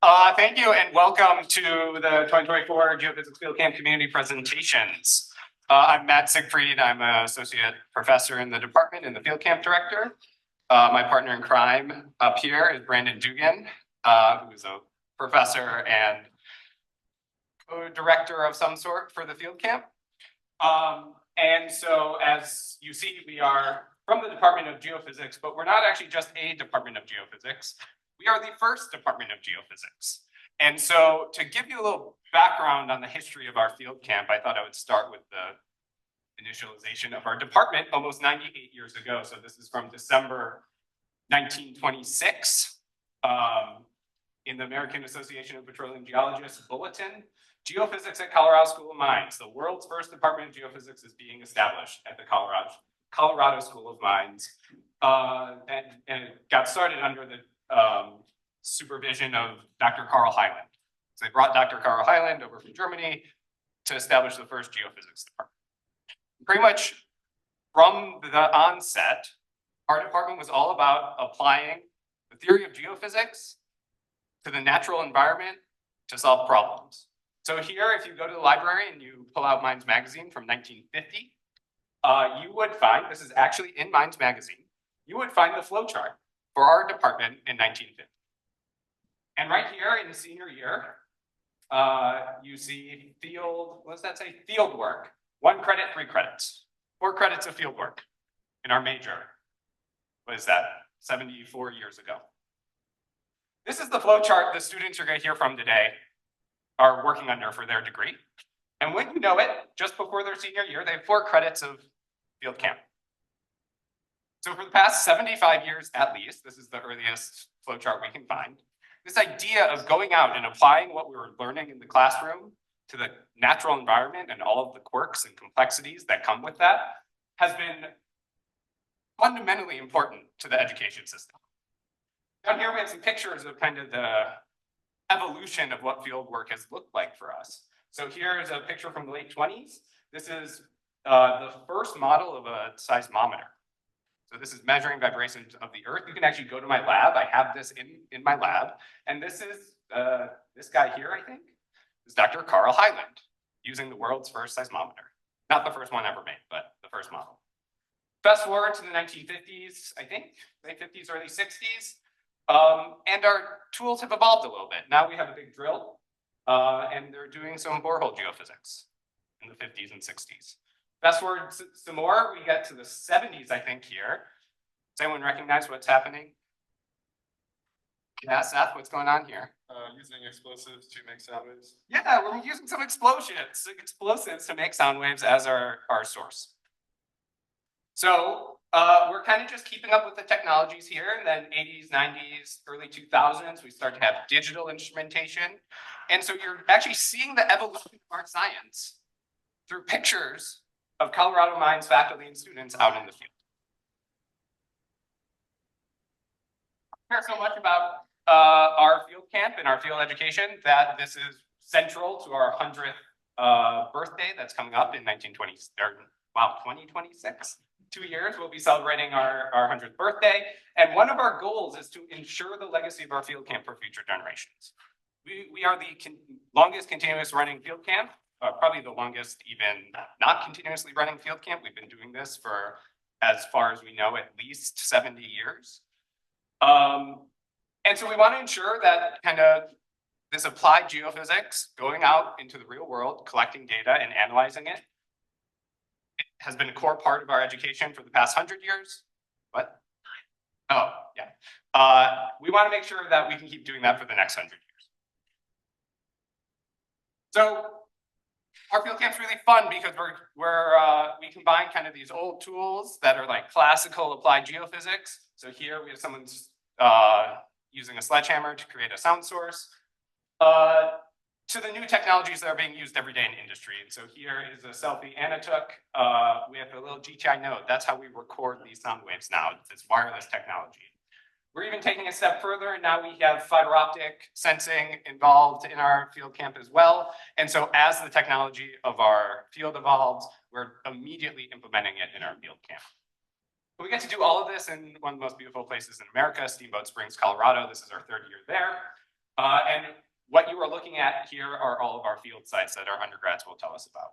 Thank you and welcome to the 2024 Geophysics Field Camp Community Presentations. I'm Matt Siegfried. I'm an associate professor in the department and the field camp director. My partner in crime up here is Brandon Dugan, who is a professor and co-director of some sort for the field camp. And so as you see, we are from the Department of Geophysics, but we're not actually just a Department of Geophysics. We are the first Department of Geophysics. And so to give you a little background on the history of our field camp, I thought I would start with the initialization of our department almost 98 years ago. So this is from December 1926 in the American Association of Petroleum Geologists Bulletin. Geophysics at Colorado School of Mines. The world's first Department of Geophysics is being established at the Colorado School of Mines. And it got started under the supervision of Dr. Carl Hyland. So they brought Dr. Carl Hyland over from Germany to establish the first geophysics department. Pretty much from the onset, our department was all about applying the theory of geophysics to the natural environment to solve problems. So here, if you go to the library and you pull out Mines magazine from 1950, you would find, this is actually in Mines magazine, you would find the flow chart for our department in 1950. And right here in senior year, you see field, what does that say? Field work. 1 credit, 3 credits. 4 credits of field work in our major. What is that? 74 years ago. This is the flow chart the students you're going to hear from today are working under for their degree. And when you know it, just before their senior year, they have 4 credits of field camp. So for the past 75 years at least, this is the earliest flowchart we can find, this idea of going out and applying what we were learning in the classroom to the natural environment and all of the quirks and complexities that come with that has been fundamentally important to the education system. Down here we have some pictures of kind of the evolution of what field work has looked like for us. So here is a picture from the late 20s. This is the first model of a seismometer. So this is measuring vibrations of the earth. You can actually go to my lab. I have this in my lab. And this is this guy here, I think, is Dr. Carl Hyland using the world's first seismometer. Not the first one ever made, but the first model. Fast forward to the 1950s, I think, late 50s, early 60s. And our tools have evolved a little bit. Now we have a big drill, and they're doing some borehole geophysics in the 50s and 60s. Fast forward some more, we get to the 70s, I think, here. Does anyone recognize what's happening? Yeah, Seth, what's going on here? Using explosives to make sound waves. Yeah, we're using some explosives to make sound waves as our source. So we're kind of just keeping up with the technologies here. And then 80s, 90s, early 2000s, we start to have digital instrumentation. And so you're actually seeing the evolution of our science through pictures of Colorado Mines faculty and students out in the field. I care so much about our field camp and our field education that this is central to our 100th birthday that's coming up in 2026. 2 years, we'll be celebrating our 100th birthday. And one of our goals is to ensure the legacy of our field camp for future generations. We are the longest continuous running field camp. Probably the longest even not continuously running field camp. We've been doing this for, as far as we know, at least 70 years. And so we want to ensure that kind of this applied geophysics, going out into the real world, collecting data and analyzing it, has been a core part of our education for the past 100 years. What? Oh, yeah. We want to make sure that we can keep doing that for the next 100 years. So our field camp's really fun because we combine kind of these old tools that are like classical applied geophysics. So here we have someone using a sledgehammer to create a sound source, to the new technologies that are being used every day in industry. And so here is a selfie Anna took with a little GTI node. That's how we record these sound waves now. It's wireless technology. We're even taking a step further. Now we have fiber optic sensing involved in our field camp as well. And so as the technology of our field evolves, we're immediately implementing it in our field camp. But we get to do all of this in one of the most beautiful places in America, Steamboat Springs, Colorado. This is our 3rd year there. And what you are looking at here are all of our field sites that our undergrads will tell us about.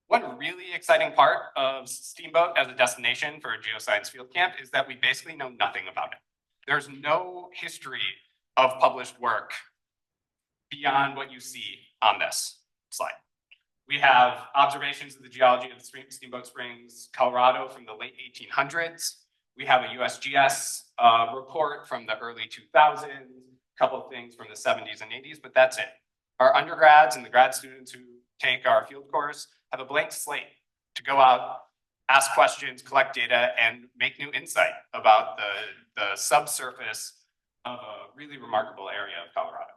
One really exciting part of Steamboat as a destination for a geoscience field camp is that we basically know nothing about it. There's no history of published work beyond what you see on this slide. We have observations of the geology of the Steamboat Springs, Colorado from the late 1800s. We have a USGS report from the early 2000s, a couple of things from the 70s and 80s, but that's it. Our undergrads and the grad students who take our field course have a blank slate to go out, ask questions, collect data, and make new insight about the subsurface of a really remarkable area of Colorado.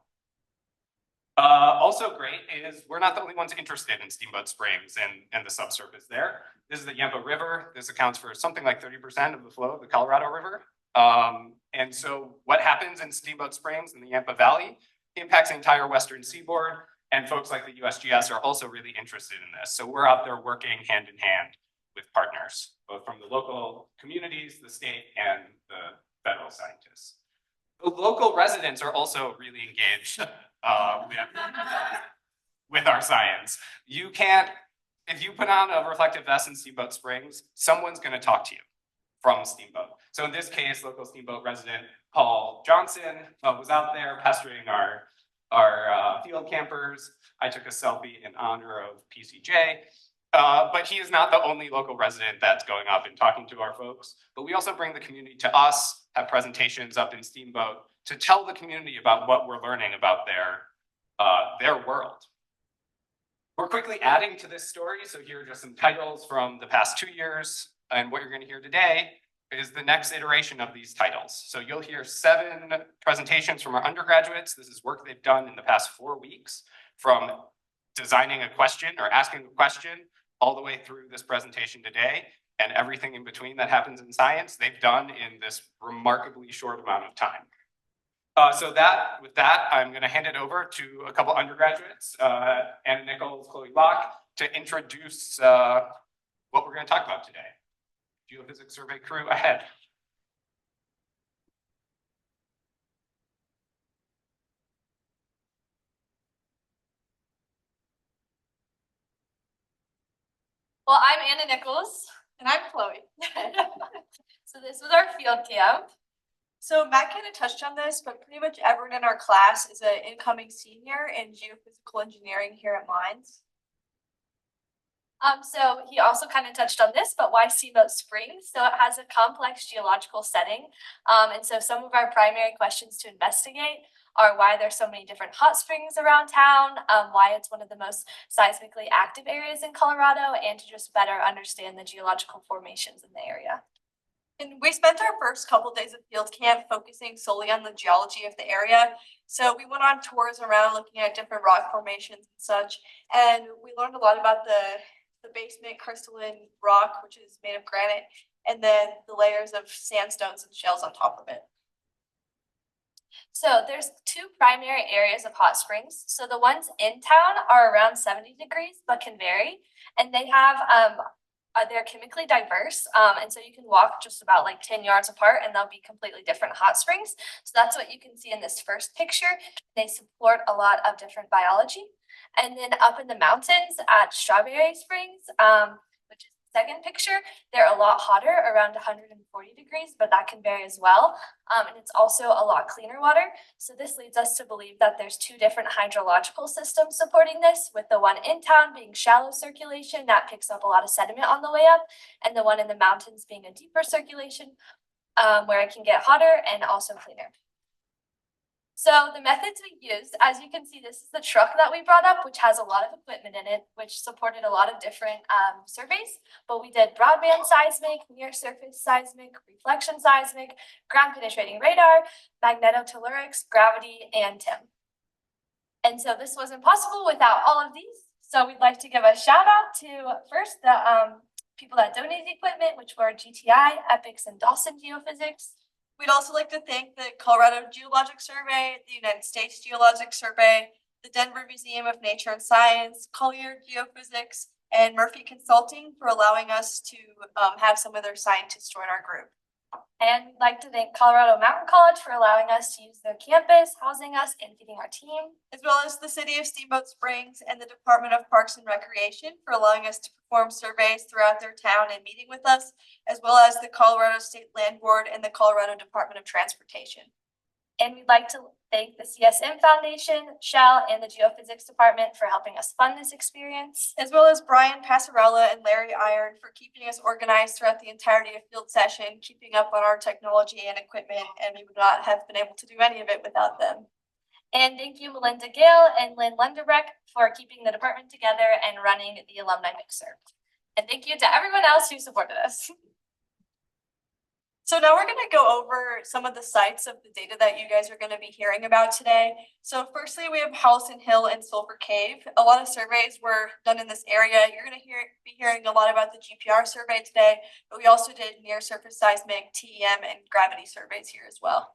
Also great is we're not the only ones interested in Steamboat Springs and the subsurface there. This is the Yampa River. This accounts for something like 30% of the flow of the Colorado River. And so what happens in Steamboat Springs in the Yampa Valley impacts the entire western seaboard, and folks like the USGS are also really interested in this. So we're out there working hand in hand with partners, both from the local communities, the state, and the federal scientists. The local residents are also really engaged with our science. You can't, if you put on a reflective vest in Steamboat Springs, someone's going to talk to you from Steamboat. So in this case, local Steamboat resident Paul Johnson was out there pestering our field campers. I took a selfie in honor of PCJ. But he is not the only local resident that's going up and talking to our folks. But we also bring the community to us, have presentations up in Steamboat to tell the community about what we're learning about their world. We're quickly adding to this story. So here are just some titles from the past 2 years. And what you're going to hear today is the next iteration of these titles. So you'll hear 7 presentations from our undergraduates. This is work they've done in the past 4 weeks, from designing a question or asking a question all the way through this presentation today, and everything in between that happens in science, they've done in this remarkably short amount of time. With that, I'm going to hand it over to a couple undergraduates, Anna Nichols, Chloe Locke, to introduce what we're going to talk about today. Geophysics survey crew ahead. Well, I'm Anna Nichols. And I'm Chloe. So this was our field camp. So Matt kind of touched on this, but pretty much everyone in our class is an incoming senior in geophysical engineering here at Mines. So he also kind of touched on this, but why Steamboat Springs? So it has a complex geological setting. And so some of our primary questions to investigate are why there's so many different hot springs around town, why it's one of the most seismically active areas in Colorado, and to just better understand the geological formations in the area. And we spent our first couple days of field camp focusing solely on the geology of the area. So we went on tours around looking at different rock formations and such, and we learned a lot about the basement crystalline rock, which is made of granite, and then the layers of sandstones and shells on top of it. So there's 2 primary areas of hot springs. So the ones in town are around 70 degrees, but can vary. And they have, they're chemically diverse. And so you can walk just about like 10 yards apart and they'll be completely different hot springs. So that's what you can see in this first picture. They support a lot of different biology. And then up in the mountains at Strawberry Springs, which is the second picture, they're a lot hotter, around 140 degrees, but that can vary as well. And it's also a lot cleaner water. So this leads us to believe that there's 2 different hydrological systems supporting this, with the one in town being shallow circulation that picks up a lot of sediment on the way up, and the one in the mountains being a deeper circulation where it can get hotter and also cleaner. So the methods we used, as you can see, this is the truck that we brought up, which has a lot of equipment in it, which supported a lot of different surveys. But we did broadband seismic, near surface seismic, reflection seismic, ground penetrating radar, magnetotellurics, gravity, and TIM. And so this wasn't possible without all of these. So we'd like to give a shout out to first the people that donated the equipment, which were GTI, EPIX, and Dawson Geophysics. We'd also like to thank the Colorado Geologic Survey, the United States Geologic Survey, the Denver Museum of Nature and Science, Collier Geophysics, and Murphy Consulting for allowing us to have some of their scientists join our group. And we'd like to thank Colorado Mountain College for allowing us to use their campus, housing us, and feeding our team. As well as the City of Steamboat Springs and the Department of Parks and Recreation for allowing us to perform surveys throughout their town and meeting with us, as well as the Colorado State Land Board and the Colorado Department of Transportation. And we'd like to thank the CSM Foundation, Shell, and the Geophysics Department for helping us fund this experience. As well as Brian Passarella and Larry Iron for keeping us organized throughout the entirety of field session, keeping up on our technology and equipment, and we would not have been able to do any of it without them. And thank you, Melinda Gale and Lynn Lunderbreck, for keeping the department together and running the alumni mixer. And thank you to everyone else who supported us. So now we're going to go over some of the sites of the data that you guys are going to be hearing about today. So firstly, we have Holliston Hill and Sulfur Cave. A lot of surveys were done in this area. You're going to be hearing a lot about the GPR survey today, but we also did near surface seismic, TEM, and gravity surveys here as well.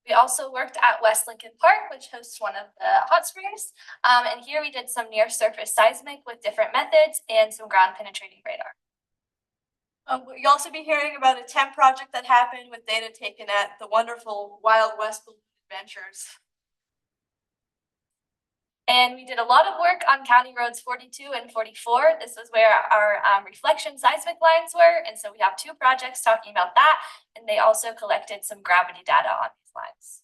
We also worked at West Lincoln Park, which hosts one of the hot springs. And here we did some near surface seismic with different methods and some ground penetrating radar. You'll also be hearing about a TEM project that happened with data taken at the wonderful Wild West Balloon Adventures. And we did a lot of work on County Roads 42 and 44. This was where our reflection seismic lines were. And so we have two projects talking about that. And they also collected some gravity data on these lines.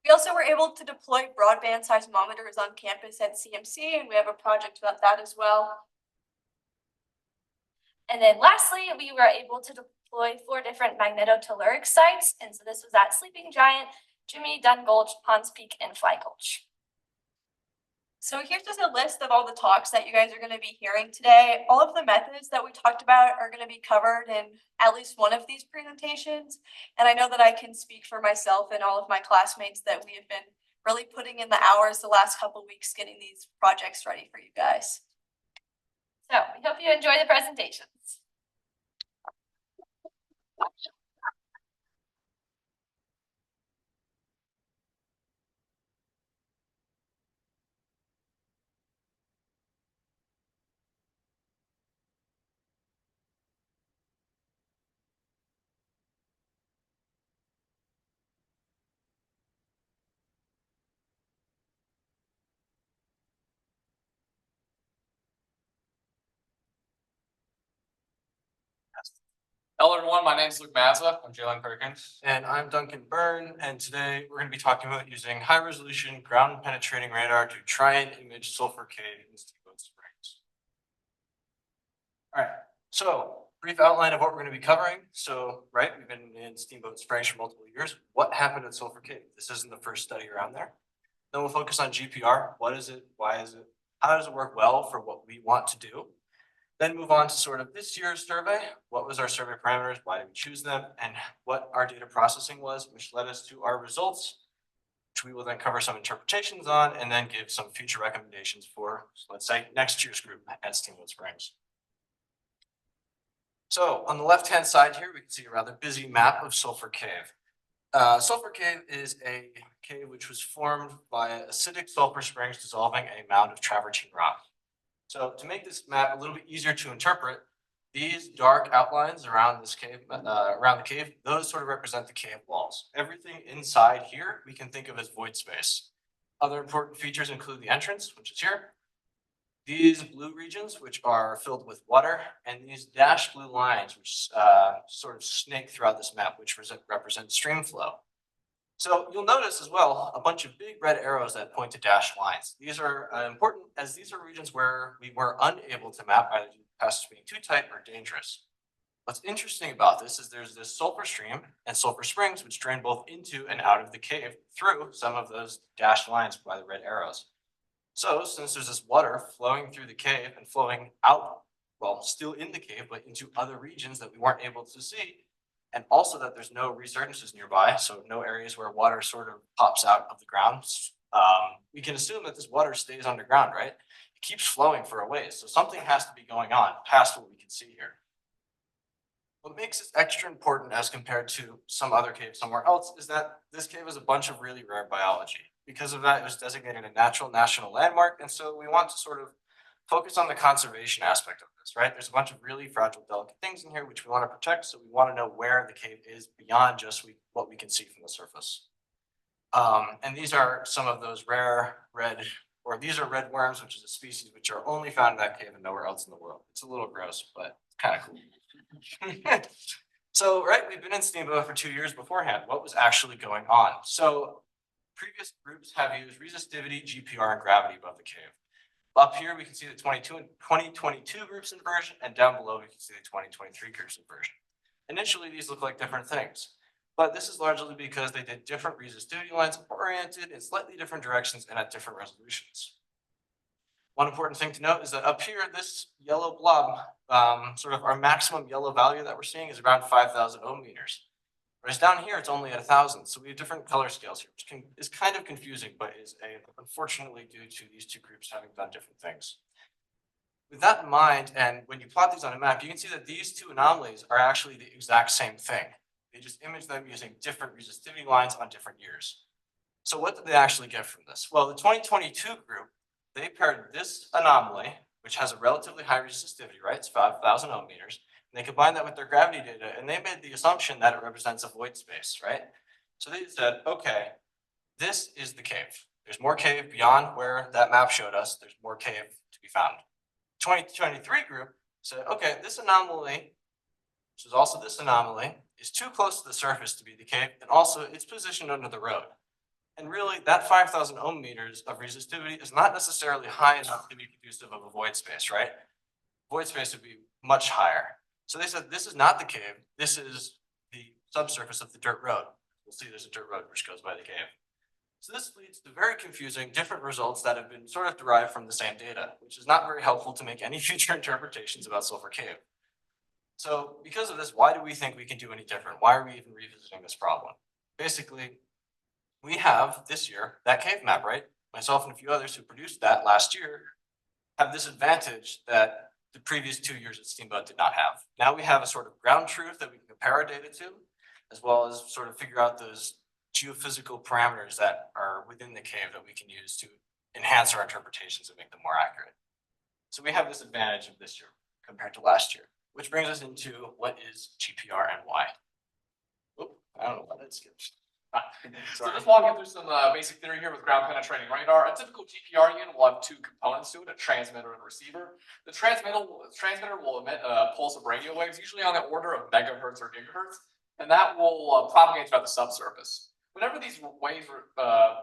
We also were able to deploy broadband seismometers on campus at CMC, and we have a project about that as well. And then lastly, we were able to deploy 4 different magnetotelluric sites. And so this was at Sleeping Giant, Jimmy Dunn Gulch, Ponds Peak, and Fly Gulch. So here's just a list of all the talks that you guys are going to be hearing today. All of the methods that we talked about are going to be covered in at least one of these presentations. And I know that I can speak for myself and all of my classmates that we have been really putting in the hours the last couple of weeks getting these projects ready for you guys. So we hope you enjoy the presentations. Hello everyone, my name is Luke Mazza. I'm Jalen Perkins. And I'm Duncan Byrne, and today we're going to be talking about using high-resolution ground-penetrating radar to try and image Sulfur Cave in Steamboat Springs. All right, so brief outline of what we're going to be covering. So, we've been in Steamboat Springs for multiple years. What happened at Sulfur Cave? This isn't the first study around there. Then we'll focus on GPR. What is it? Why is it? How does it work well for what we want to do? Then move on to sort of this year's survey. What was our survey parameters? Why did we choose them? And what our data processing was, which led us to our results, which we will then cover some interpretations on and then give some future recommendations for, let's say, next year's group at Steamboat Springs. So on the left-hand side here, we can see a rather busy map of Sulfur Cave. Sulfur Cave is a cave which was formed by acidic sulfur springs dissolving a mound of travertine rock. So to make this map a little bit easier to interpret, these dark outlines around this cave, around the cave, those sort of represent the cave walls. Everything inside here we can think of as void space. Other important features include the entrance, which is here, these blue regions, which are filled with water, and these dashed blue lines, which sort of snake throughout this map, which represent stream flow. So you'll notice as well a bunch of big red arrows that point to dashed lines. These are important as these are regions where we were unable to map either due to passages being too tight or dangerous. What's interesting about this is there's this sulfur stream and sulfur springs which drain both into and out of the cave through some of those dashed lines by the red arrows. So since there's this water flowing through the cave and flowing out, well, still in the cave, but into other regions that we weren't able to see, and also that there's no resurgences nearby, so no areas where water sort of pops out of the ground, we can assume that this water stays underground, right? It keeps flowing for a ways, so something has to be going on past what we can see here. What makes this extra important as compared to some other cave somewhere else is that this cave is a bunch of really rare biology. Because of that, it was designated a natural national landmark, and so we want to sort of focus on the conservation aspect of subsurface, right? There's a bunch of really fragile, delicate things in here which we want to protect, so we want to know where the cave is beyond just what we can see from the surface. And these are some of those rare red, or these are red worms, which is a species which are only found in that cave and nowhere else in the world. It's a little gross, but it's kind of cool. So, right, we've been in Steamboat for 2 years beforehand. What was actually going on? So previous groups have used resistivity, GPR, and gravity above the cave. Up here, we can see the 2022 groups inversion, and down below, we can see the 2023 groups inversion. Initially, these look like different things, but this is largely because they did different resistivity lines oriented in slightly different directions and at different resolutions. One important thing to note is that up here, this yellow blob, sort of our maximum yellow value that we're seeing is around 5,000 ohm meters. Whereas down here, it's only at 1,000. So we have different color scales here, which is kind of confusing, but is unfortunately due to these two groups having done different things. With that in mind, and when you plot these on a map, you can see that these two anomalies are actually the exact same thing. They just image them using different resistivity lines on different years. So what did they actually get from this? Well, the 2022 group, they paired this anomaly, which has a relatively high resistivity, right? It's 5,000 ohm meters. And they combined that with their gravity data, and they made the assumption that it represents a void space, right? So they said, okay, this is the cave. There's more cave beyond where that map showed us. There's more cave to be found. 2023 group said, okay, this anomaly, which is also this anomaly, is too close to the surface to be the cave, and also it's positioned under the road. And really, that 5,000 ohm meters of resistivity is not necessarily high enough to be conducive of a void space, right? Void space would be much higher. So they said, this is not the cave. This is the subsurface of the dirt road. We'll see there's a dirt road which goes by the cave. So this leads to very confusing, different results that have been sort of derived from the same data, which is not very helpful to make any future interpretations about Sulfur Cave. So because of this, why do we think we can do any different? Why are we even revisiting this problem? Basically, we have this year that cave map, right? Myself and a few others who produced that last year have this advantage that the previous 2 years at Steamboat did not have. Now we have a sort of ground truth that we can compare our data to, as well as sort of figure out those geophysical parameters that are within the cave that we can use to enhance our interpretations and make them more accurate. So we have this advantage of this year compared to last year, which brings us into what is GPR and why. Oop, I don't know why that skipped. So just walking through some basic theory here with ground penetrating radar. A typical GPR unit will have two components to it, a transmitter and a receiver. The transmitter will emit a pulse of radio waves, usually on the order of megahertz or gigahertz, and that will propagate throughout the subsurface. Whenever these waves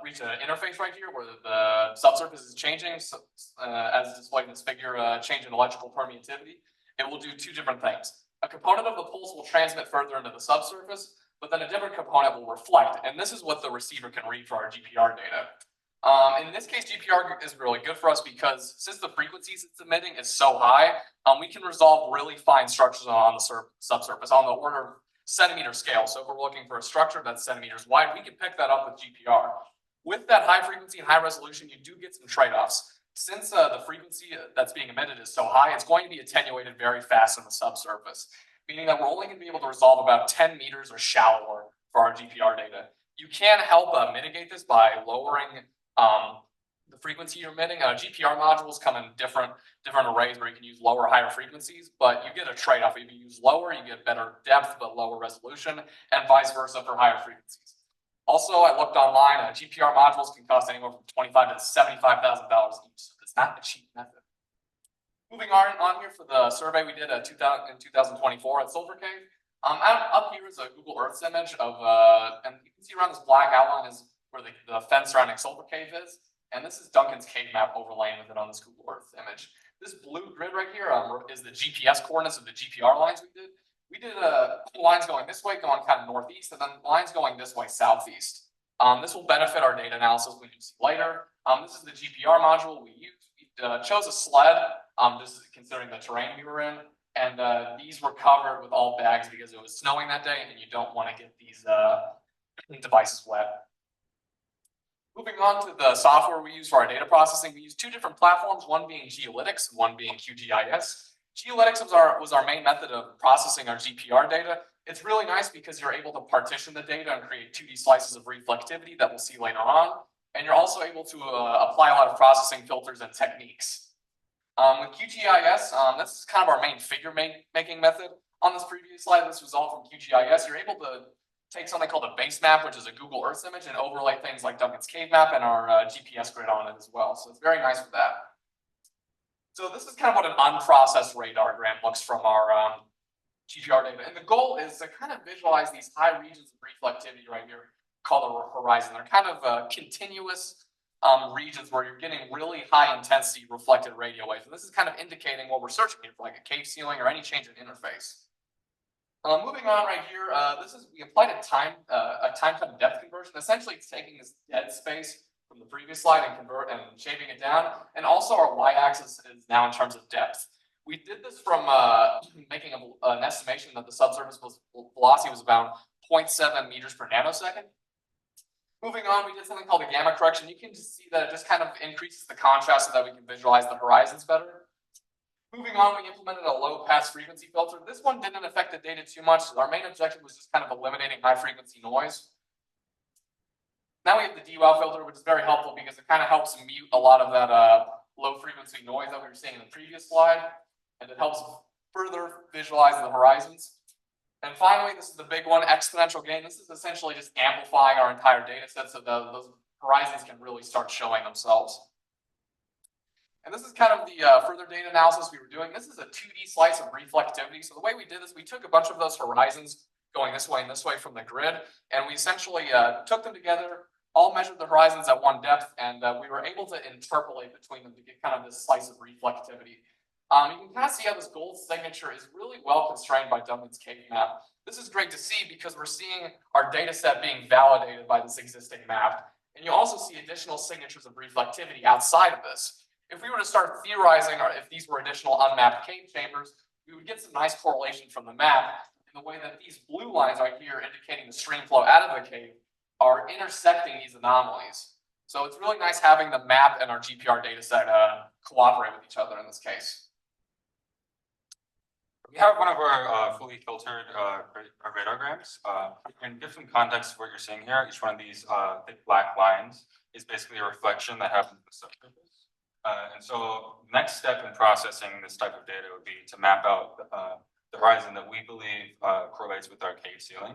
reach an interface right here where the subsurface is changing, as displayed in this figure, change in electrical permeativity, it will do two different things. A component of the pulse will transmit further into the subsurface, but then a different component will reflect, and this is what the receiver can read for our GPR data. In this case, GPR is really good for us because since the frequencies it's emitting is so high, we can resolve really fine structures on the subsurface on the order of centimeter scale. So if we're looking for a structure that's centimeters wide, we can pick that up with GPR. With that high frequency and high resolution, you do get some trade-offs. Since the frequency that's being emitted is so high, it's going to be attenuated very fast in the subsurface, meaning that we're only going to be able to resolve about 10 meters or shallower for our GPR data. You can help mitigate this by lowering the frequency you're emitting. GPR modules come in different arrays where you can use lower or higher frequencies, but you get a trade-off. If you use lower, you get better depth but lower resolution, and vice versa for higher frequencies. Also, I looked online, GPR modules can cost anywhere from $25,000 to $75,000 each, so it's not a cheap method. Moving on here for the survey we did in 2024 at Sulfur Cave. Up here is a Google Earth image of, and you can see around this black outline is where the fence surrounding Sulfur Cave is. And this is Duncan's cave map overlain with it on this Google Earth image. This blue grid right here is the GPS coordinates of the GPR lines we did. We did lines going this way, going kind of northeast, and then lines going this way, southeast. This will benefit our data analysis we can see later. This is the GPR module we used. We chose a sled. This is considering the terrain we were in. And these were covered with all bags because it was snowing that day, and you don't want to get these devices wet. Moving on to the software we use for our data processing, we use two different platforms, one being Geolytics and one being QGIS. Geolytics was our main method of processing our GPR data. It's really nice because you're able to partition the data and create 2D slices of reflectivity that we'll see later on. And you're also able to apply a lot of processing filters and techniques. With QGIS, this is kind of our main figure making method. On this previous slide, this was all from QGIS. You're able to take something called a base map, which is a Google Earth image, and overlay things like Duncan's cave map and our GPS grid on it as well. So it's very nice for that. So this is kind of what an unprocessed radargram looks from our GPR data. And the goal is to kind of visualize these high regions of reflectivity right here called the horizon. They're kind of continuous regions where you're getting really high intensity reflected radio waves. And this is kind of indicating what we're searching here for, like a cave ceiling or any change in interface. Moving on right here, we applied a time cut depth conversion. Essentially, it's taking this dead space from the previous slide and shaving it down. And also our y-axis is now in terms of depth. We did this from making an estimation that the subsurface velocity was about 0.7 meters per nanosecond. Moving on, we did something called a gamma correction. You can just see that it just kind of increases the contrast so that we can visualize the horizons better. Moving on, we implemented a low pass frequency filter. This one didn't affect the data too much. Our main objective was just kind of eliminating high frequency noise. Now we have the DWOW filter, which is very helpful because it kind of helps mute a lot of that low frequency noise that we were seeing in the previous slide. And it helps further visualize the horizons. And finally, this is the big one, exponential gain. This is essentially just amplifying our entire data set so those horizons can really start showing themselves. And this is kind of the further data analysis we were doing. This is a 2D slice of reflectivity. So the way we did this, we took a bunch of those horizons going this way and this way from the grid, and we essentially took them together, all measured the horizons at one depth, and we were able to interpolate between them to get kind of this slice of reflectivity. You can kind of see how this gold signature is really well constrained by Duncan's cave map. This is great to see because we're seeing our data set being validated by this existing map. And you also see additional signatures of reflectivity outside of this. If we were to start theorizing, or if these were additional unmapped cave chambers, we would get some nice correlation from the map in the way that these blue lines right here indicating the stream flow out of the cave are intersecting these anomalies. So it's really nice having the map and our GPR data set cooperate with each other in this case. We have one of our fully filtered radargrams. In different contexts of what you're seeing here, each one of these thick black lines is basically a reflection that happens in the subsurface. And so the next step in processing this type of data would be to map out the horizon that we believe correlates with our cave ceiling.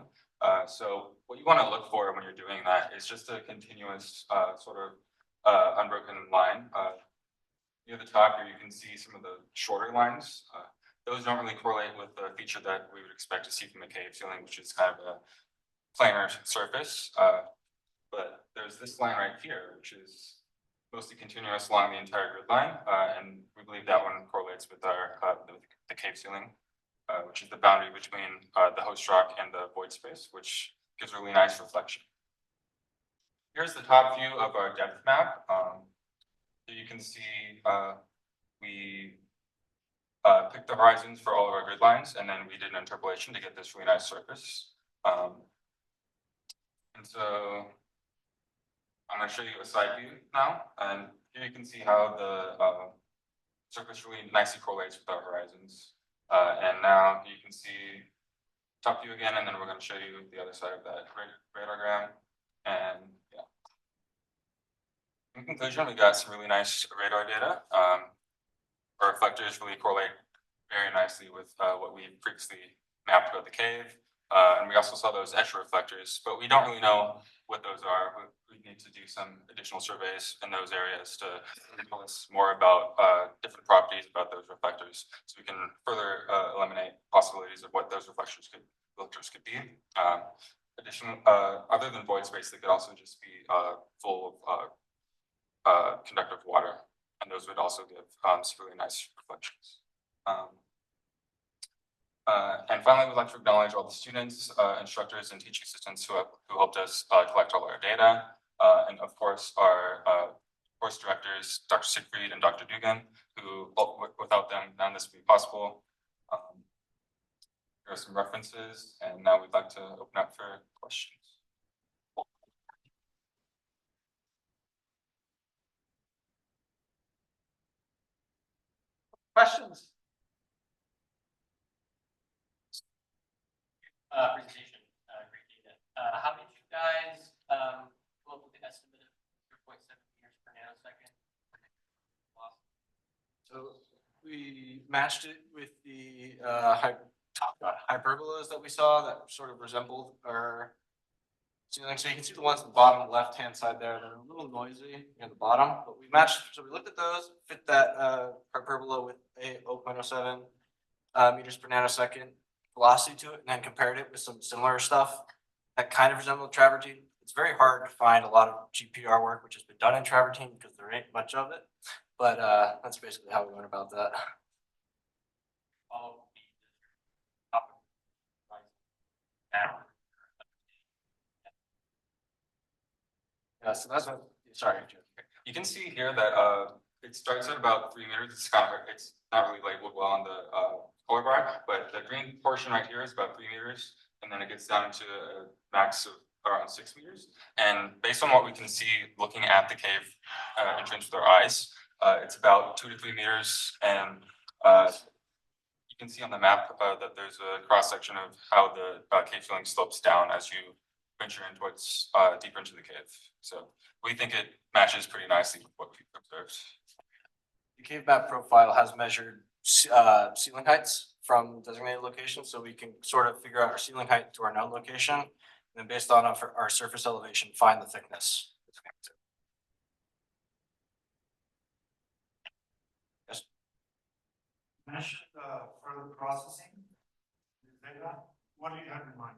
So what you want to look for when you're doing that is just a continuous sort of unbroken line. Near the top here, you can see some of the shorter lines. Those don't really correlate with the feature that we would expect to see from a cave ceiling, which is kind of a planar surface. But there's this line right here, which is mostly continuous along the entire grid line, and we believe that one correlates with our the cave ceiling, which is the boundary between the host rock and the void space, which gives a really nice reflection. Here's the top view of our depth map. So you can see we picked the horizons for all of our grid lines, and then we did an interpolation to get this really nice surface. And so I'm going to show you a side view now, and here you can see how the surface really nicely correlates with our horizons. And now you can see top view again, and then we're going to show you the other side of that radargram. And yeah. In conclusion, we got some really nice radar data. Our reflectors really correlate very nicely with what we previously mapped about the cave. And we also saw those extra reflectors, but we don't really know what those are. We need to do some additional surveys in those areas to tell us more about different properties about those reflectors, so we can further eliminate possibilities of what those reflectors could be. Other than void space, they could also just be full of conductive water. And those would also give some really nice reflections. And finally, we'd like to acknowledge all the students, instructors, and teaching assistants who helped us collect all our data. And of course, our course directors, Dr. Siegfried and Dr. Dugan, who without them, none of this would be possible. Here are some references, and now we'd like to open up for questions. Questions? Presentation, great data. How did you guys come up with the estimate of 0.7 meters per nanosecond? So matched it with the hyperbolas that we saw that sort of resembled our ceiling. So you can see the ones at the bottom left-hand side there. They're a little noisy near the bottom, but we matched. So we looked at those, fit that hyperbola with a 0.07 meters per nanosecond velocity to it, and then compared it with some similar stuff that kind of resembled travertine. It's very hard to find a lot of GPR work which has been done in travertine because there ain't much of it. But that's basically how we went about that. Yeah, so that's what, sorry, Jim. You can see here that it starts at about 3 meters. It's kind of, it's not really labeled well on the color bar, but the green portion right here is about 3 meters, and then it gets down to a max of around 6 meters. And based on what we can see looking at the cave entrance with our eyes, it's about 2 to 3 meters, and you can see on the map that there's a cross section of how the cave ceiling slopes down as you venture in towards deeper into the cave. So we think it matches pretty nicely with what we've observed. The cave map profile has measured ceiling heights from designated locations, so we can sort of figure out our ceiling height to our known location, and then based on our surface elevation, find the thickness. Yes. Mentioned further processing. Data. What do you have in mind?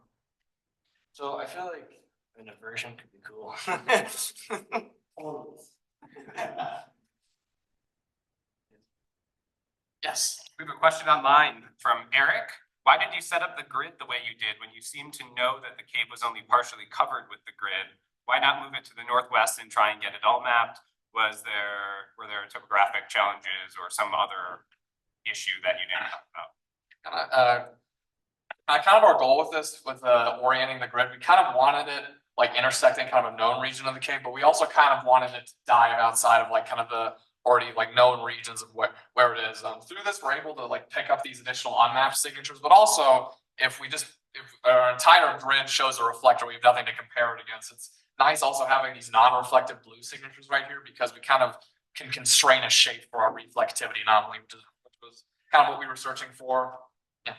So I feel like an inversion could be cool. Always. Yes, we have a question online from Eric. Why did you set up the grid the way you did when you seemed to know that the cave was only partially covered with the grid? Why not move it to the northwest and try and get it all mapped? Were there topographic challenges or some other issue that you didn't know about? Kind of our goal with this, with orienting the grid, we kind of wanted it like intersecting kind of a known region of the cave, but we also kind of wanted it to dive outside of like kind of the already like known regions of where it is. Through this, we're able to like pick up these additional unmapped signatures, but also if our entire grid shows a reflector, we have nothing to compare it against. It's nice also having these non-reflective blue signatures right here because we kind of can constrain a shape for our reflectivity anomaly, which was kind of what we were searching for. Yeah.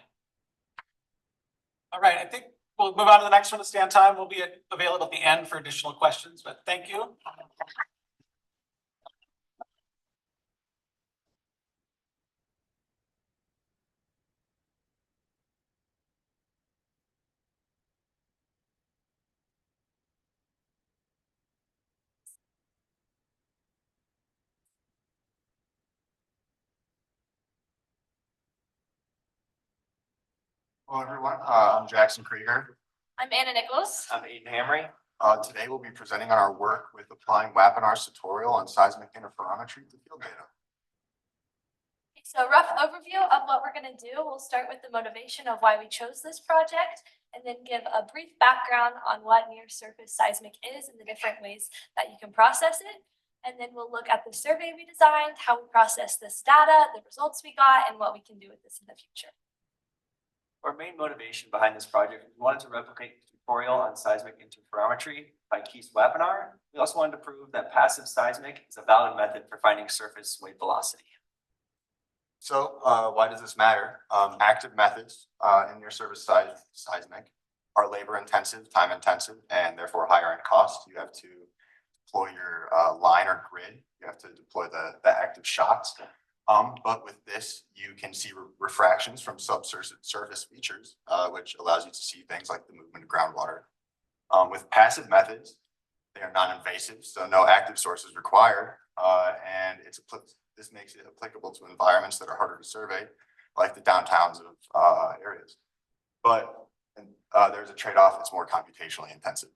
All right, I think we'll move on to the next one to stay on time. We'll be available at the end for additional questions, but thank you. Hello, everyone. I'm Jackson Krieger. I'm Anna Nichols. I'm Aiden Hamry. Today we'll be presenting on our work with applying Wapinar's tutorial on seismic interferometry to field data. So a rough overview of what we're going to do. We'll start with the motivation of why we chose this project, and then give a brief background on what near surface seismic is and the different ways that you can process it. And then we'll look at the survey we designed, how we process this data, the results we got, and what we can do with this in the future. Our main motivation behind this project, we wanted to replicate the tutorial on seismic interferometry by Keith Wapinar. We also wanted to prove that passive seismic is a valid method for finding surface wave velocity. So why does this matter? Active methods in near surface seismic are labor intensive, time intensive, and therefore higher in cost. You have to deploy your line or grid. You have to deploy the active shots. But with this, you can see refractions from subsurface features, which allows you to see things like the movement of groundwater. With passive methods, they are non-invasive, so no active source is required, and this makes it applicable to environments that are harder to survey, like the downtowns of areas. But there's a trade-off, it's more computationally intensive.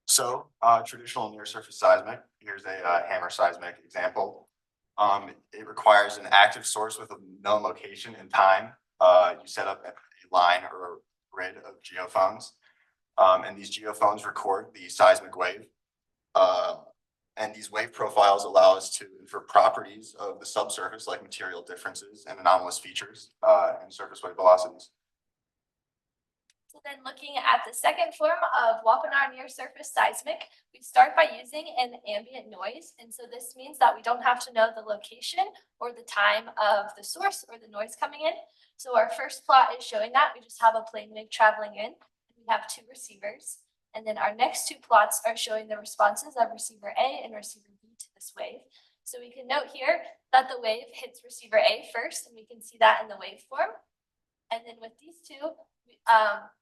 So traditional near surface seismic, here's a hammer seismic example. It requires an active source with a known location and time. You set up a line or a grid of geophones, and these geophones record the seismic wave. And these wave profiles allow us to infer properties of the subsurface, like material differences and anomalous features and surface wave velocities. So then looking at the second form of webinar near surface seismic, we start by using an ambient noise. And so this means that we don't have to know the location or the time of the source or the noise coming in. So our first plot is showing that. We just have a plane wave traveling in. We have two receivers. And then our next two plots are showing the responses of receiver A and receiver B to this wave. So we can note here that the wave hits receiver A first, and we can see that in the waveform. And then with these two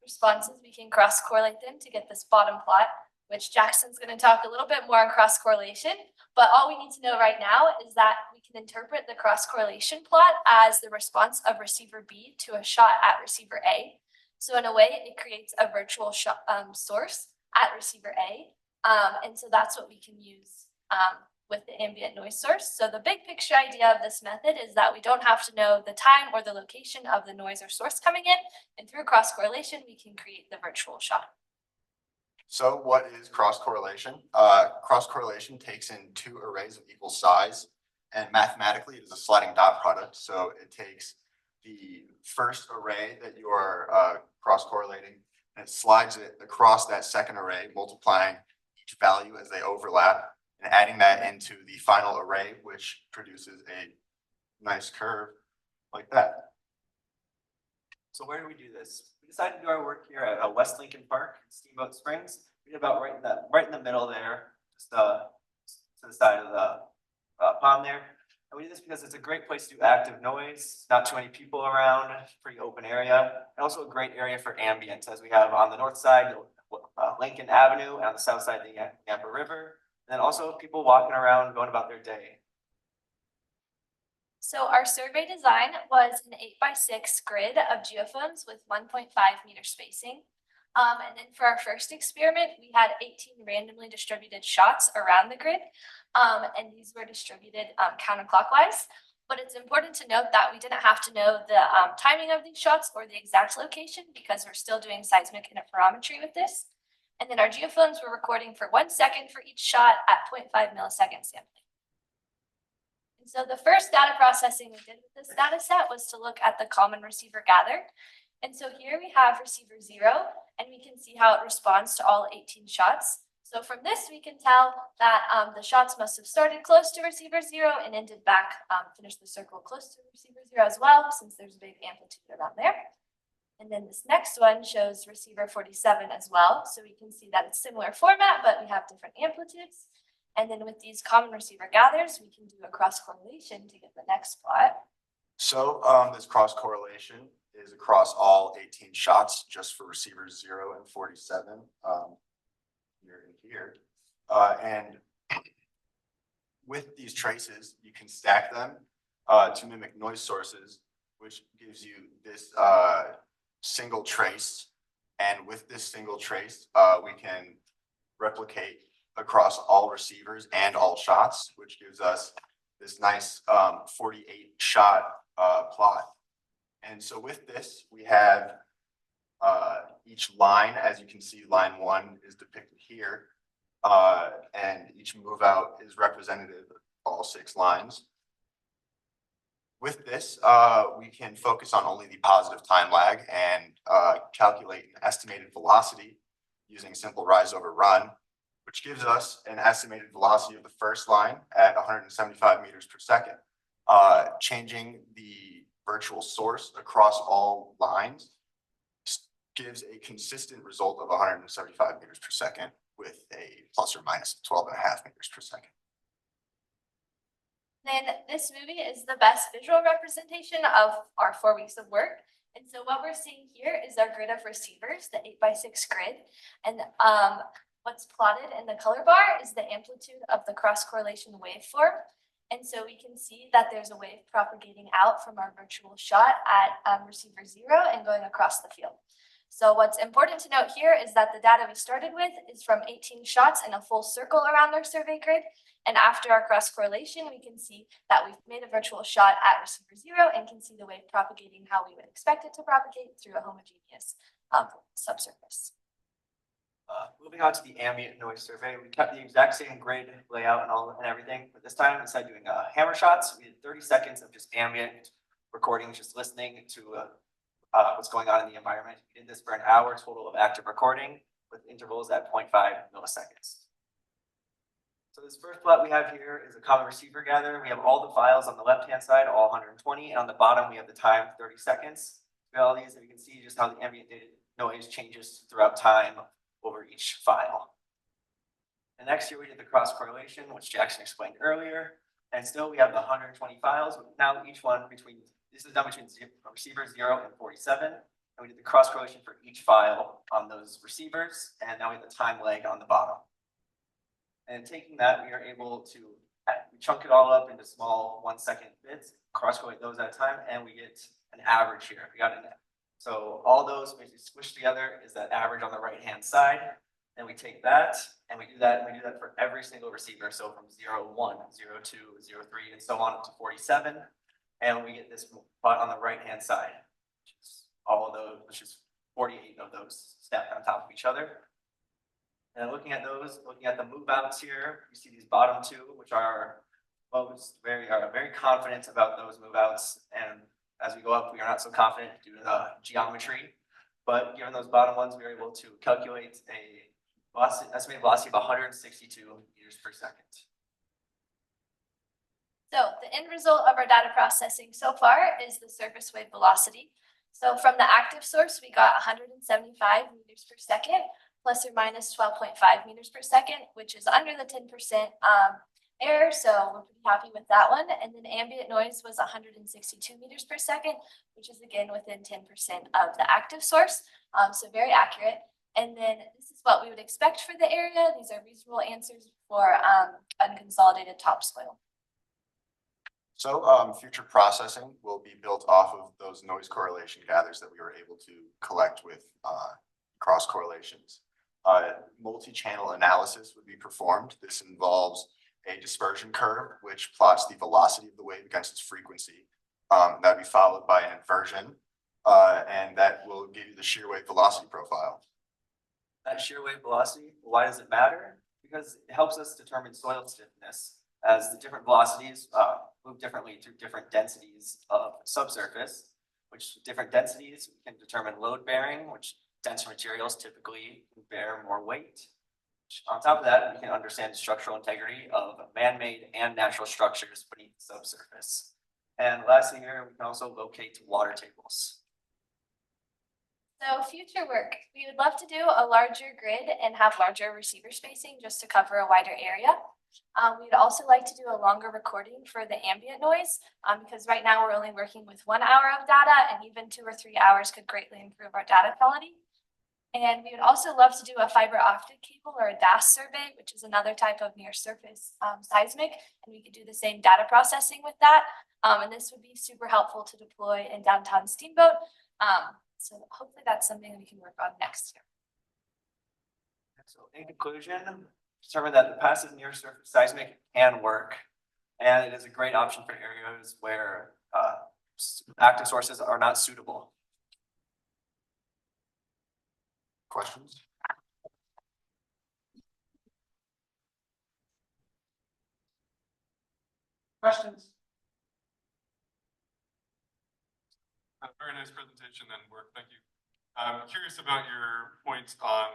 responses, we can cross-correlate them to get this bottom plot, which Jackson's going to talk a little bit more on cross-correlation. But all we need to know right now is that we can interpret the cross-correlation plot as the response of receiver B to a shot at receiver A. So in a way, it creates a virtual source at receiver A. And so that's what we can use with the ambient noise source. So the big picture idea of this method is that we don't have to know the time or the location of the noise or source coming in, and through cross-correlation, we can create the virtual shot. So what is cross-correlation? Cross-correlation takes in two arrays of equal size, and mathematically it is a sliding dot product. So it takes the first array that you are cross-correlating, and it slides it across that second array, multiplying each value as they overlap, and adding that into the final array, which produces a nice curve like that. So where do we do this? We decided to do our work here at West Lincoln Park, Steamboat Springs. We did about right in the middle there, just to the side of the pond there. And we did this because it's a great place to do active noise, not too many people around, pretty open area, and also a great area for ambient, as we have on the north side, Lincoln Avenue, and on the south side, the Yampa River. And then also people walking around, going about their day. So our survey design was an 8x6 grid of geophones with 1.5 meter spacing. And then for our first experiment, we had 18 randomly distributed shots around the grid. And these were distributed counterclockwise. But it's important to note that we didn't have to know the timing of these shots or the exact location, because we're still doing seismic interferometry with this. And then our geophones were recording for 1 second for each shot at 0.5 millisecond sampling. And so the first data processing we did with this data set was to look at the common receiver gather. And so here we have receiver 0, and we can see how it responds to all 18 shots. So from this, we can tell that the shots must have started close to receiver 0 and ended back, finished the circle close to receiver 0 as well, since there's a big amplitude around there. And then this next one shows receiver 47 as well. So we can see that it's similar format, but we have different amplitudes. And then with these common receiver gathers, we can do a cross correlation to get the next plot. So this cross correlation is across all 18 shots, just for receivers 0 and 47 here and here. And with these traces, you can stack them to mimic noise sources, which gives you this single trace. And with this single trace, we can replicate across all receivers and all shots, which gives us this nice 48 shot plot. And so with this, we have each line, as you can see, line 1 is depicted here, and each move out is representative of all 6 lines. With this, we can focus on only the positive time lag and calculate an estimated velocity using simple rise over run, which gives us an estimated velocity of the first line at 175 meters per second. Changing the virtual source across all lines gives a consistent result of 175 meters per second with a plus or minus 12.5 meters per second. Then this movie is the best visual representation of our 4 weeks of work. And so what we're seeing here is our grid of receivers, the 8x6 grid. And what's plotted in the color bar is the amplitude of the cross-correlation waveform. And so we can see that there's a wave propagating out from our virtual shot at receiver 0 and going across the field. So what's important to note here is that the data we started with is from 18 shots in a full circle around our survey grid. And after our cross-correlation, we can see that we've made a virtual shot at receiver 0 and can see the wave propagating how we would expect it to propagate through a homogeneous subsurface. Moving on to the ambient noise survey, we kept the exact same grid layout and everything, but this time instead of doing hammer shots, we did 30 seconds of just ambient recordings, just listening to what's going on in the environment. We did this for an hour total of active recording with intervals at 0.5 milliseconds. So this first plot we have here is a common receiver gatherer. We have all the files on the left-hand side, all 120, and on the bottom we have the time, 30 seconds. We have all these, and you can see just how the ambient data noise changes throughout time over each file. And next year we did the cross correlation, which Jackson explained earlier. And still we have the 120 files, but now each one this is done between receiver 0 and 47. And we did the cross correlation for each file on those receivers, and now we have the time lag on the bottom. And taking that, we are able to chunk it all up into small 1 second bits, cross correlate those at a time, and we get an average here. We got an So all those basically squished together is that average on the right-hand side. And we take that and we do that for every single receiver. So from 0, 1, 0, 2, 0, 3, and so on up to 47. And we get this plot on the right-hand side, which is all of those, which is 48 of those stacked on top of each other. And looking at the move outs here, you see these bottom two, which are very confident about those move outs. And as we go up, we are not so confident due to the geometry. But given those bottom ones, we were able to calculate estimated velocity of 162 meters per second. So the end result of our data processing so far is the surface wave velocity. So from the active source, we got 175 meters per second, plus or minus 12.5 meters per second, which is under the 10% error. So we're pretty happy with that one. And then ambient noise was 162 meters per second, which is again within 10% of the active source. So very accurate. And then this is what we would expect for the area. These are reasonable answers for unconsolidated topsoil. So future processing will be built off of those noise correlation gathers that we were able to collect with cross correlations. Multi-channel analysis would be performed. This involves a dispersion curve, which plots the velocity of the wave against its frequency. That would be followed by an inversion, and that will give you the shear wave velocity profile. That shear wave velocity, why does it matter? Because it helps us determine soil stiffness, as the different velocities move differently through different densities of subsurface, which different densities can determine load bearing, which denser materials typically bear more weight. On top of that, we can understand the structural integrity of man-made and natural structures beneath the subsurface. And lastly here, we can also locate water tables. So future work, we would love to do a larger grid and have larger receiver spacing just to cover a wider area. We'd also like to do a longer recording for the ambient noise because right now we're only working with 1 hour of data, and even 2 or 3 hours could greatly improve our data quality. And we would also love to do a fiber optic cable or a DAS survey, which is another type of near surface seismic, and we could do the same data processing with that. And this would be super helpful to deploy in downtown Steamboat. So hopefully that's something we can work on next year. So in conclusion, determine that the passive near surface seismic can work, and it is a great option for areas where active sources are not suitable. Questions? Questions? Very nice presentation and work, thank you. I'm curious about your points on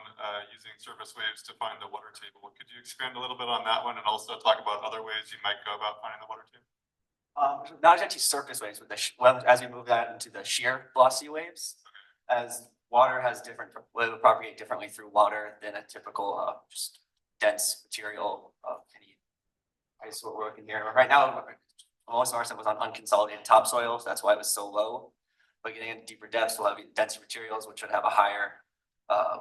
using surface waves to find the water table. Could you expand a little bit on that one and also talk about other ways you might go about finding the water table? Not actually surface waves, but as we move that into the shear velocity waves, as water has different, will propagate differently through water than a typical just dense material of any. I guess what we're looking here right now, most of our stuff was on unconsolidated topsoil, so that's why it was so low. But getting into deeper depths, we'll have denser materials, which would have a higher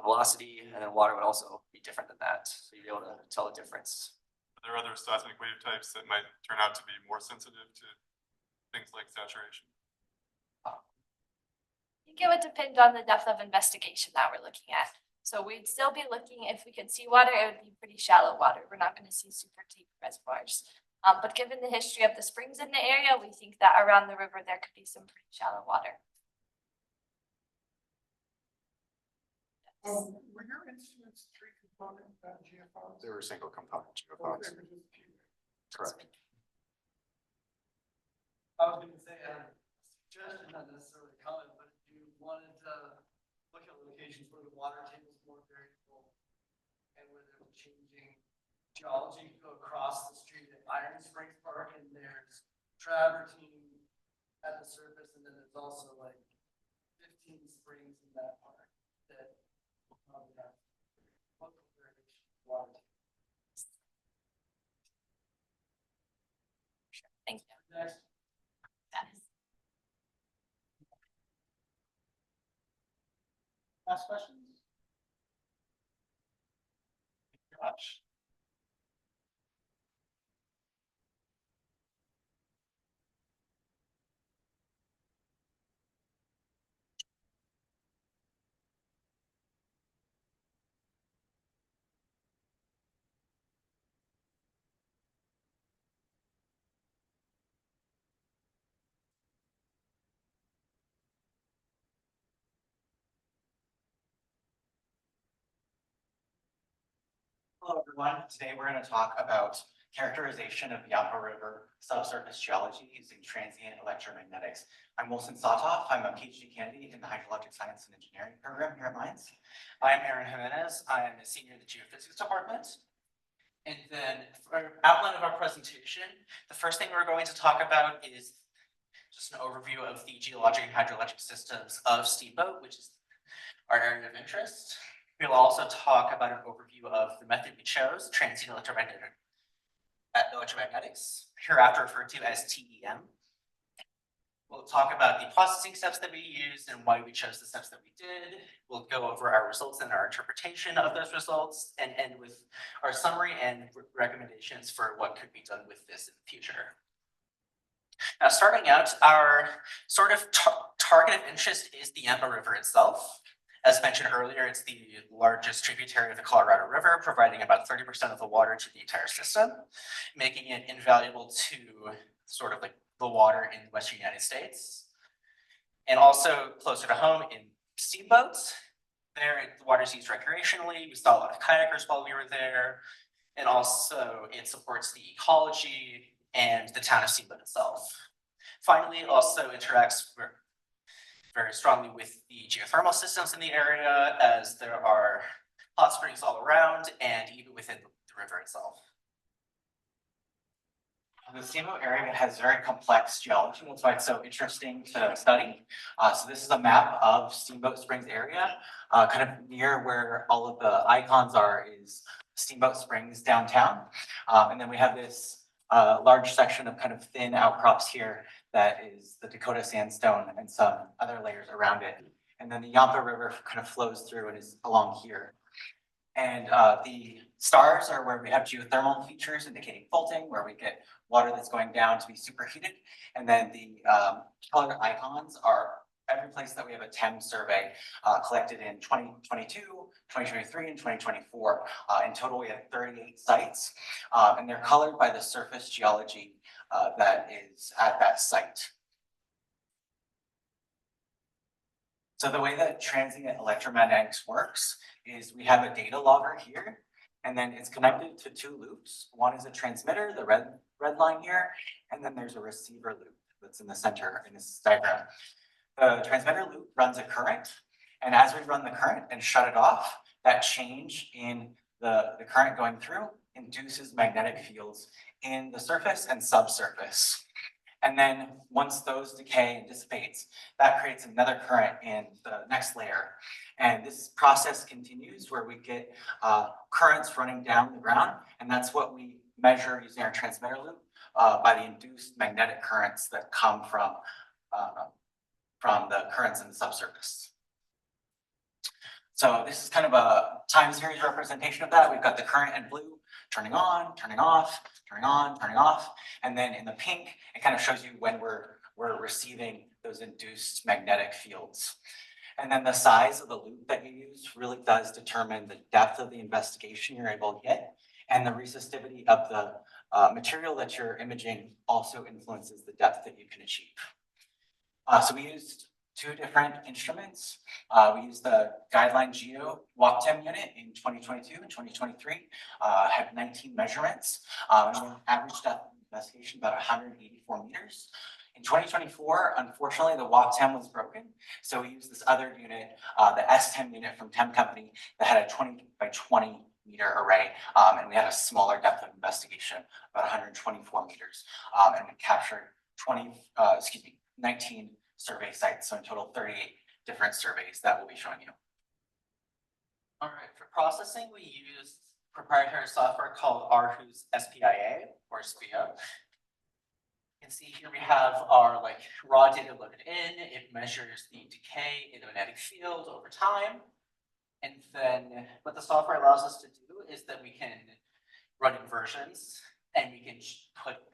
velocity, and then water would also be different than that. So you'd be able to tell the difference. Are there other seismic wave types that might turn out to be more sensitive to things like saturation? I think it would depend on the depth of investigation that we're looking at. So we'd still be looking, if we could see water, it would be pretty shallow water. We're not going to see super deep reservoirs. But given the history of the springs in the area, we think that around the river there could be some pretty shallow water. Were your instruments 3 component geophones? They were single component geophones. Correct. I was going to say, suggestion, not necessarily a comment, but do you wanted to look at locations where the water table is more variable and where they're changing geology. Go across the street at Iron Springs Park, and there's travertine at the surface, and then there's also like 15 springs in that park that probably have local variation of water table. Thank you. Next. Last questions? Thank you very much. Hello, everyone. Today we're going to talk about characterization of Yampa River subsurface geology using transient electromagnetics. I'm Wilson Satoff. I'm a PhD candidate in the Hydrologic Science and Engineering program here at Mines. I'm Aaron Jimenez. I'm a senior in the Geophysics department. And then for outline of our presentation, the first thing we're going to talk about is just an overview of the geologic and hydrologic systems of Steamboat, which is our area of interest. We'll also talk about an overview of the method we chose, transient electromagnetics, hereafter referred to as TEM. We'll talk about the processing steps that we used and why we chose the steps that we did. We'll go over our results and our interpretation of those results, and end with our summary and recommendations for what could be done with this in the future. Now, starting out, our sort of target of interest is the Yampa River itself. As mentioned earlier, it's the largest tributary of the Colorado River, providing about 30% of the water to the entire system, making it invaluable to sort of like the water in the Western United States. And also closer to home in Steamboats, there the water is used recreationally. We saw a lot of kayakers while we were there. And also it supports the ecology and the town of Steamboat itself. Finally, it also interacts very strongly with the geothermal systems in the area, as there are hot springs all around and even within the river itself. The Steamboat area has very complex geology. That's why it's so interesting to study. So this is a map of Steamboat Springs area, kind of near where all of the icons are is Steamboat Springs downtown. And then we have this large section of kind of thin outcrops here that is the Dakota sandstone and some other layers around it. And then the Yampa River kind of flows through and is along here. And the stars are where we have geothermal features indicating faulting, where we get water that's going down to be superheated. And then the colored icons are every place that we have a TEM survey collected in 2022, 2023, and 2024. In total, we have 38 sites, and they're colored by the surface geology that is at that site. So the way that transient electromagnetics works is we have a data logger here, and then it's connected to two loops. One is a transmitter, the red line here, and then there's a receiver loop that's in the center in this diagram. The transmitter loop runs a current, and as we run the current and shut it off, that change in the current going through induces magnetic fields in the surface and subsurface. And then once those decay and dissipates, that creates another current in the next layer. And this process continues where we get currents running down the ground, and that's what we measure using our transmitter loop by the induced magnetic currents that come from the currents in the subsurface. So this is kind of a time series representation of that. We've got the current in blue turning on, turning off, turning on, turning off. And then in the pink, it kind of shows you when we're receiving those induced magnetic fields. And then the size of the loop that you use really does determine the depth of the investigation you're able to get. And the resistivity of the material that you're imaging also influences the depth that you can achieve. So we used two different instruments. We used the Guideline Geo WalkTem unit in 2022 and 2023, had 19 measurements, and average depth of investigation about 184 meters. In 2024, unfortunately, the WAP-TEM was broken, so we used this other unit, the S-TEM unit from TEM Company that had a 20 by 20 meter array, and we had a smaller depth of investigation, about 124 meters, and we captured 19 survey sites, so in total 38 different surveys that we'll be showing you. All right, for processing, we used proprietary software called RWho's SPIA or SPIA. You can see here we have our raw data loaded in. It measures the decay in the magnetic field over time. And then what the software allows us to do is that we can run inversions and we can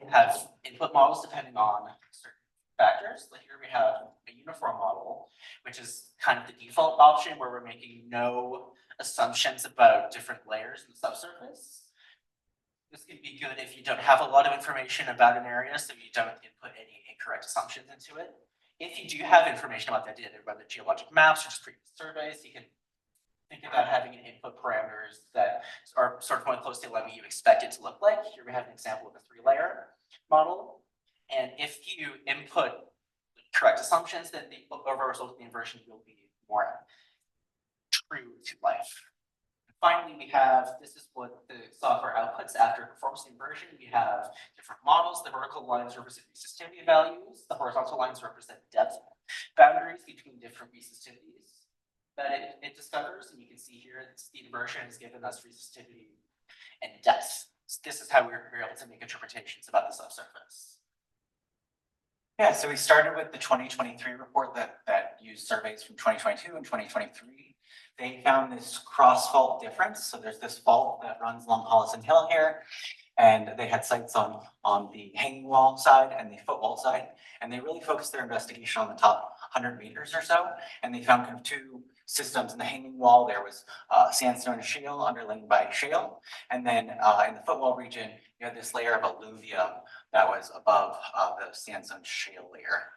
have input models depending on certain factors. Like here we have a uniform model, which is kind of the default option where we're making no assumptions about different layers in the subsurface. This can be good if you don't have a lot of information about an area, so you don't input any incorrect assumptions into it. If you do have information about that data, whether geologic maps or just previous surveys, you can think about having input parameters that are sort of more closely like what you expect it to look like. Here we have an example of a 3-layer model. And if you input correct assumptions, then the overall result of the inversion will be more true to life. Finally, we have, this is what the software outputs after performance inversion. We have different models. The vertical lines represent resistivity values. The horizontal lines represent depth boundaries between different resistivities that it discovers. And you can see here, the inversion has given us resistivity and depth. So this is how we're able to make interpretations about the subsurface. Yeah, so we started with the 2023 report that used surveys from 2022 and 2023. They found this cross-fault difference. So there's this fault that runs along Holliston Hill here, and they had sites on the hanging wall side and the footwall side, and they really focused their investigation on the top 100 meters or so, and they found kind of two systems. In the hanging wall, there was sandstone and shale underlain by shale, and then in the footwall region, you had this layer of alluvium that was above the sandstone shale layer.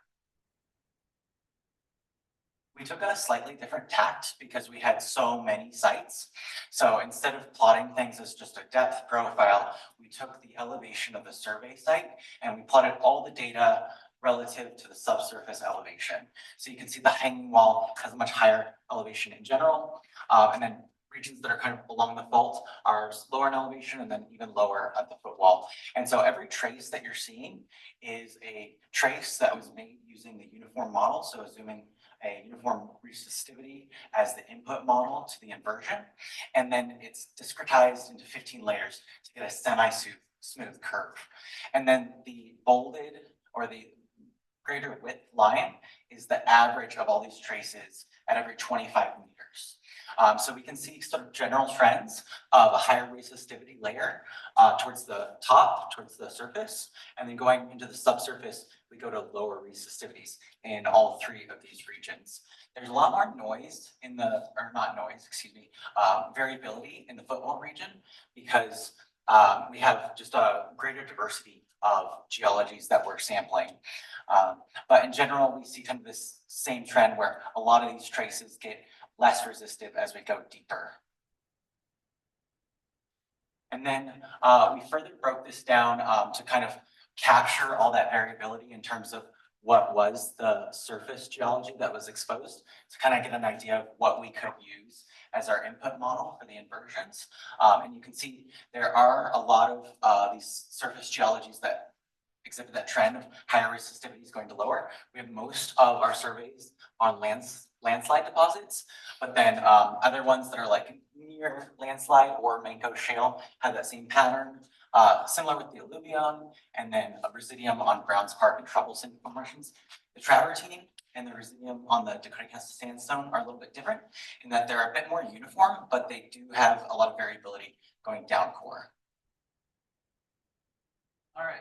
We took a slightly different tact because we had so many sites. So instead of plotting things as just a depth profile, we took the elevation of the survey site and we plotted all the data relative to the subsurface elevation. So you can see the hanging wall has a much higher elevation in general. And then regions that are kind of along the fault are lower in elevation and then even lower at the footwall. And so every trace that you're seeing is a trace that was made using the uniform model. So assuming a uniform resistivity as the input model to the inversion. And then it's discretized into 15 layers to get a semi-smooth curve. And then the bolded or the greater width line is the average of all these traces at every 25 meters. So we can see sort of general trends of a higher resistivity layer towards the top, towards the surface, and then going into the subsurface, we go to lower resistivities in all three of these regions. There's a lot more noise in the, or not noise, excuse me, variability in the footwall region because we have just a greater diversity of geologies that we're sampling. But in general, we see kind of this same trend where a lot of these traces get less resistive as we go deeper. And then we further broke this down to kind of capture all that variability in terms of what was the surface geology that was exposed to kind of get an idea of what we could use as our input model for the inversions. And you can see there are a lot of these surface geologies that exhibit that trend of higher resistivities going to lower. We have most of our surveys on landslide deposits, but then other ones that are like near landslide or mango shale have that same pattern. Similar with the alluvium, and then a residuum on Browns Park and Troublesome formations. The travertine and the residuum on the Dakota-Casta sandstone are a little bit different in that they're a bit more uniform, but they do have a lot of variability going down core. All right,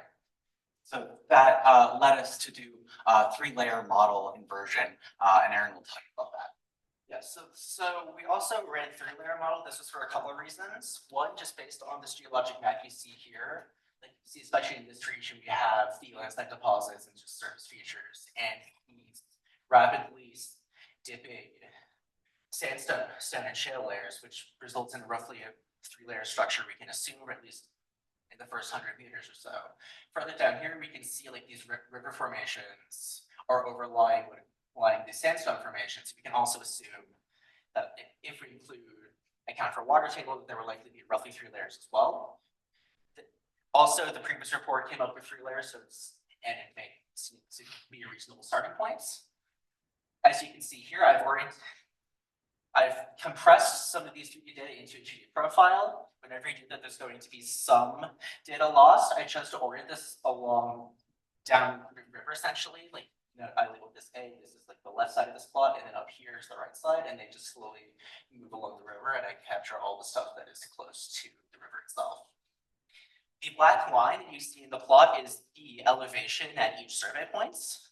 so that led us to do a 3-layer model inversion, and Aaron will talk about that. Yeah, so we also ran 3-layer model. This was for a couple of reasons. One, just based on this geologic map you see here, like you see, especially in this region, we have the landslide deposits and just surface features, and these rapidly dipping sandstone and shale layers, which results in roughly a 3-layer structure we can assume, or at least in the first 100 meters or so. Further down here, we can see like these river formations are overlying the sandstone formations. We can also assume that if we account for water table, there will likely be roughly 3 layers as well. Also, the previous report came up with 3 layers, and it may seem to be a reasonable starting point. As you can see here, I've compressed some of these 3D data into a 2D profile. Whenever you do that, there's going to be some data lost. I chose to orient this along down the river, essentially. Like, I labeled this A, this is like the left side of this plot, and then up here is the right side, and they just slowly move along the river, and I capture all the stuff that is close to the river itself. The black line that you see in the plot is the elevation at each survey points.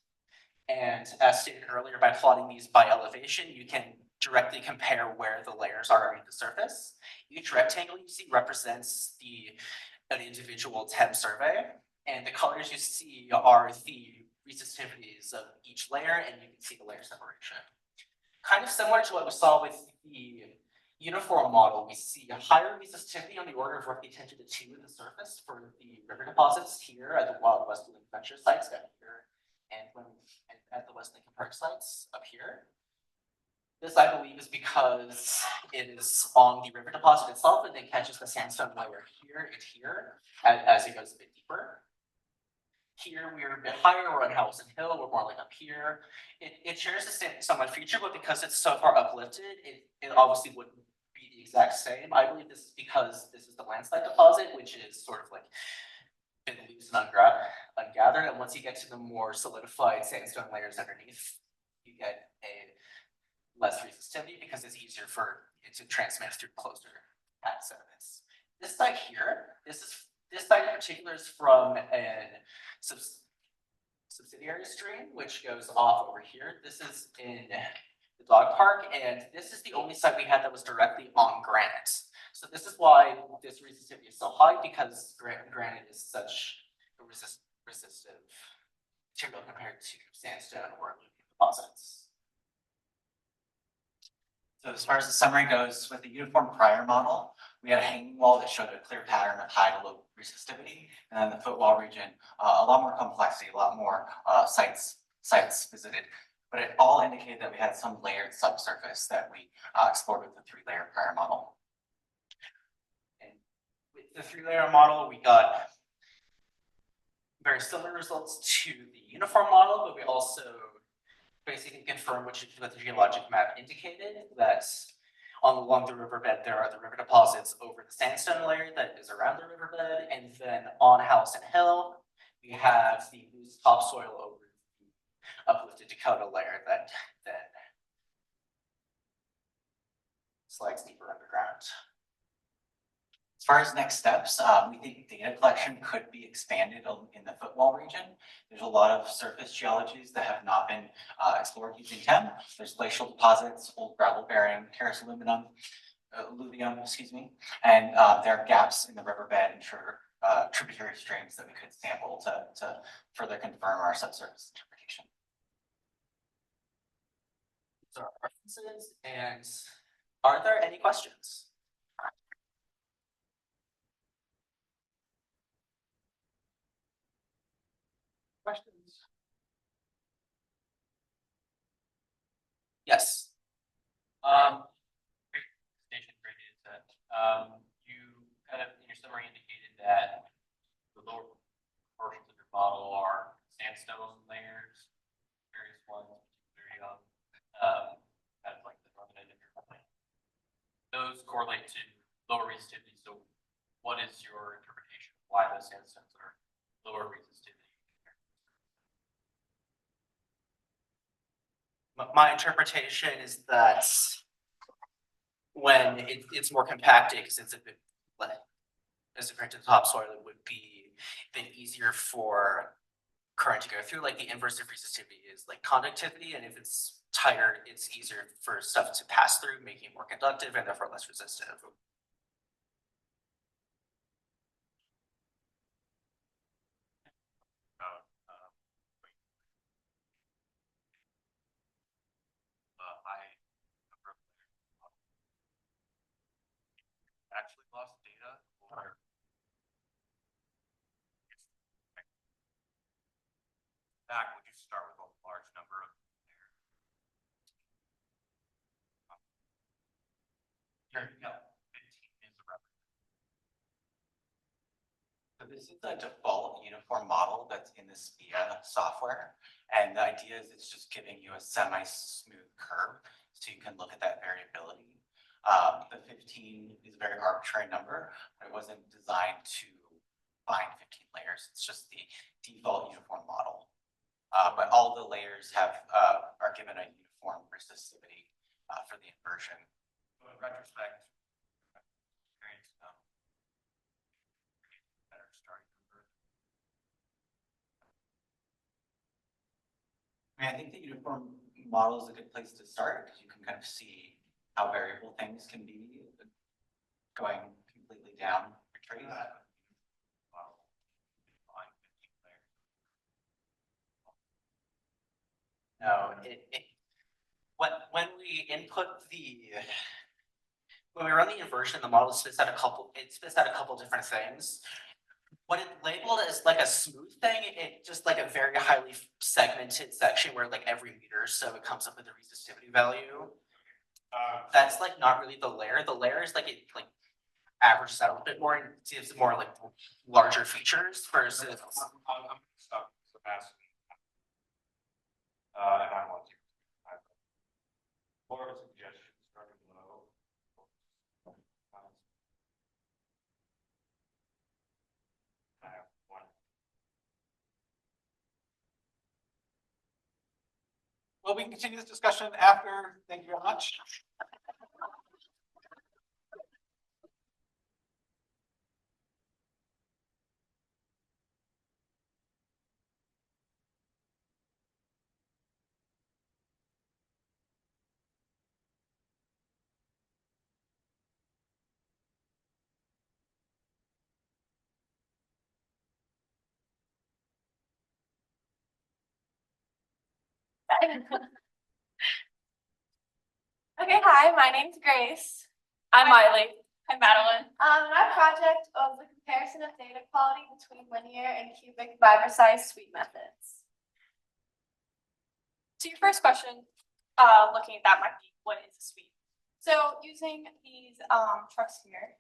And as stated earlier, by plotting these by elevation, you can directly compare where the layers are on the surface. Each rectangle you see represents an individual TEM survey, and the colors you see are the resistivities of each layer, and you can see the layer separation. Kind of similar to what we saw with the uniform model, we see a higher resistivity on the order of roughly 10 to the 2 in the surface for the river deposits here at the Wild West Adventure sites down here, and at the West Lincoln Park sites up here. This, I believe, is because it is on the river deposit itself, and it catches the sandstone layer here and here as it goes a bit deeper. Here we're a bit higher, we're on Howelson Hill, we're more like up here. It shares the same somewhat feature, but because it's so far uplifted, it obviously wouldn't be the exact same. I believe this is because this is the landslide deposit, which is sort of like been loose and ungathered. And once you get to the more solidified sandstone layers underneath, you get a less resistivity because it's easier for it to transmit through closer pad sediments. This site here, this site in particular is from a subsidiary stream, which goes off over here. This is in the dog park, and this is the only site we had that was directly on granite. So this is why this resistivity is so high, because granite is such a resistive material compared to sandstone or alluvial deposits. So as far as the summary goes, with the uniform prior model, we had a hanging wall that showed a clear pattern of high to low resistivity, and then the footwall region, a lot more complexity, a lot more sites visited. But it all indicated that we had some layered subsurface that we explored with the 3-layer prior model. And with the 3-layer model, we got very similar results to the uniform model, but we also basically confirmed what the geologic map indicated, that along the riverbed there are the river deposits over the sandstone layer that is around the riverbed, and then on Howelson Hill we have the loose topsoil over the uplifted Dakota layer that slides deeper underground. As far as next steps, we think data collection could be expanded in the footwall region. There's a lot of surface geologies that have not been explored using TEM. There's glacial deposits, old gravel-bearing terrace alluvium, and there are gaps in the riverbed and tributary streams that we could sample to further confirm our subsurface interpretation. So our references, and are there any questions? Questions? Yes. Great presentation, great data set. You kind of in your summary indicated that the lower portions of your model are sandstone layers, various ones, very young, kind of like the northern end of your plan. Those correlate to lower resistivity. So what is your interpretation of why those sandstones are lower resistivity? My interpretation is that when it's more compacted, because it's a bit as compared to the topsoil, it would be a bit easier for current to go through. Like the inverse of resistivity is like conductivity, and if it's tighter, it's easier for stuff to pass through, making it more conductive and therefore less resistive. Actually lost data or back, would you start with a large number of layers? Here, no, 15 is the reference. So this is a default uniform model that's in the SPIA software. And the idea is it's just giving you a semi-smooth curve so you can look at that variability. The 15 is a very arbitrary number, but it wasn't designed to find 15 layers. It's just the default uniform model. But all the layers are given a uniform resistivity for the inversion. So in retrospect, better starting number. I mean, I think the uniform model is a good place to start because you can kind of see how variable things can be going completely down your trees. No, when we run the inversion, the model spits out a couple different things. When it's labeled as like a smooth thing, it just like a very highly segmented section where like every meter or so it comes up with a resistivity value. That's like not really the layer. The layer is like it like averages out a bit more and gives more like larger features versus. I'm stuck with capacity. And I want to. More of a suggestion, starting low. I have one. Well, we can continue this discussion after. Thank you very much. Okay, hi, my name's Grace. I'm Miley. I'm Madeline. My project was the comparison of data quality between linear and cubic Vibroseis sweep methods. So your first question, looking at that might be, what is a sweep? So using these trucks here,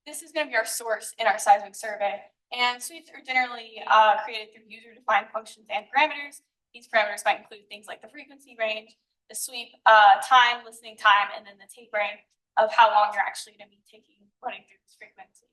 this is going to be our source in our seismic survey. And sweeps are generally created through user-defined functions and parameters. These parameters might include things like the frequency range, the sweep time, listening time, and then the tapering of how long you're actually going to be running through this frequency.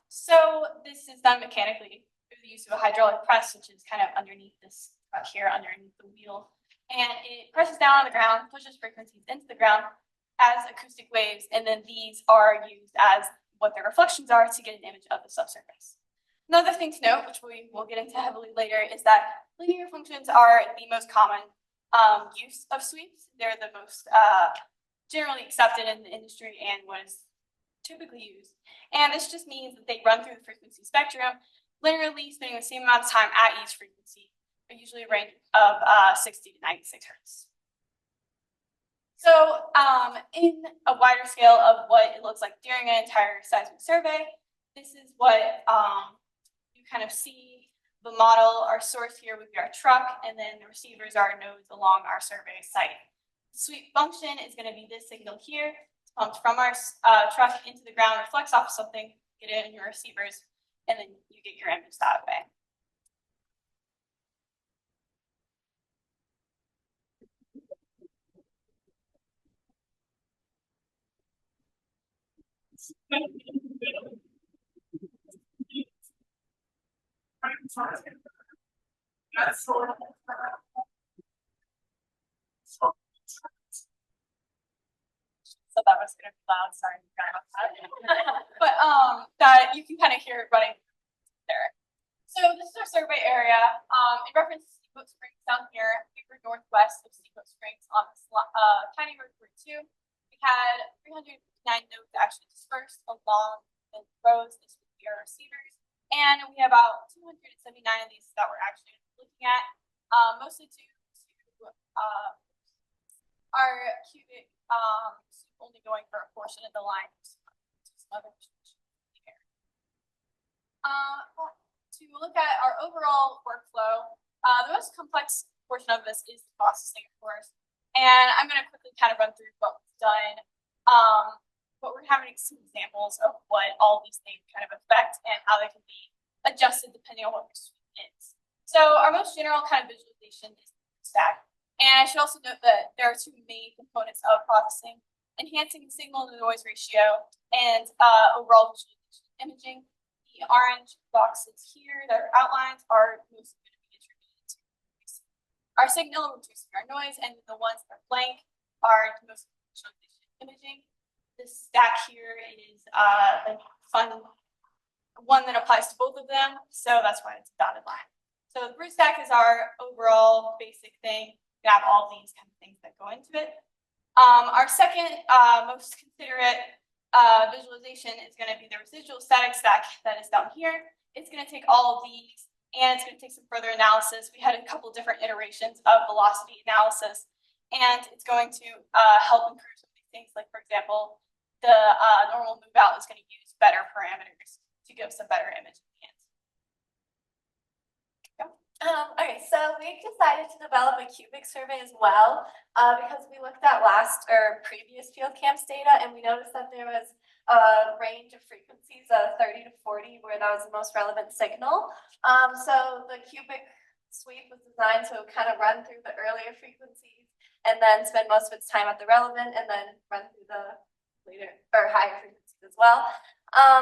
So this is done mechanically through the use of a hydraulic press, which is kind of underneath this truck here, underneath the wheel. And it presses down on the ground, pushes frequencies into the ground as acoustic waves, and then these are used as what their reflections are to get an image of the subsurface. Another thing to note, which we will get into heavily later, is that linear functions are the most common use of sweeps. They're the most generally accepted in the industry and what is typically used. And this just means that they run through the frequency spectrum, linearly spending the same amount of time at each frequency, usually a range of 60 to 96 hertz. So in a wider scale of what it looks like during an entire seismic survey, this is what you kind of see. The model, our source here would be our truck, and then the receivers are nodes along our survey site. The sweep function is going to be this signal here. It's pumped from our truck into the ground, reflects off something, get it in your receivers, and then you get your image that way. So that was going to be loud, sorry about that. But that you can kind of hear it running there. So this is our survey area. It references Steamboat Springs down here. We were northwest of Steamboat Springs on this tiny road route 2. We had 359 nodes actually dispersed along the roads. This would be our receivers. And we have about 279 of these that we're actually looking at, mostly due to our cubic only going for a portion of the line. To to look at our overall workflow, the most complex portion of this is the processing, of course. And I'm going to quickly kind of run through what we've done. But we're having some examples of what all these things kind of affect and how they can be adjusted depending on what your suite is. So our most general kind of visualization is the stack. And I should also note that there are two main components of processing: enhancing the signal to noise ratio and overall visualization imaging. The orange boxes here that are outlines are mostly going to be attributed to our signal, reducing our noise, and the ones that are blank are mostly visualization imaging. This stack here is a fun one that applies to both of them, so that's why it's a dotted line. So the root stack is our overall basic thing. We have all these kind of things that go into it. Our second most considerate visualization is going to be the residual static stack that is down here. It's going to take all of these and it's going to take some further analysis. We had a couple different iterations of velocity analysis, and it's going to help improve some of these things. Like, for example, the normal move out is going to use better parameters to give us a better image in the end. Okay, so we decided to develop a cubic survey as well because we looked at previous field camps data, and we noticed that there was a range of frequencies of 30 to 40 where that was the most relevant signal. So the cubic sweep was designed to kind of run through the earlier frequencies and then spend most of its time at the relevant and then run through the later or higher frequencies as well.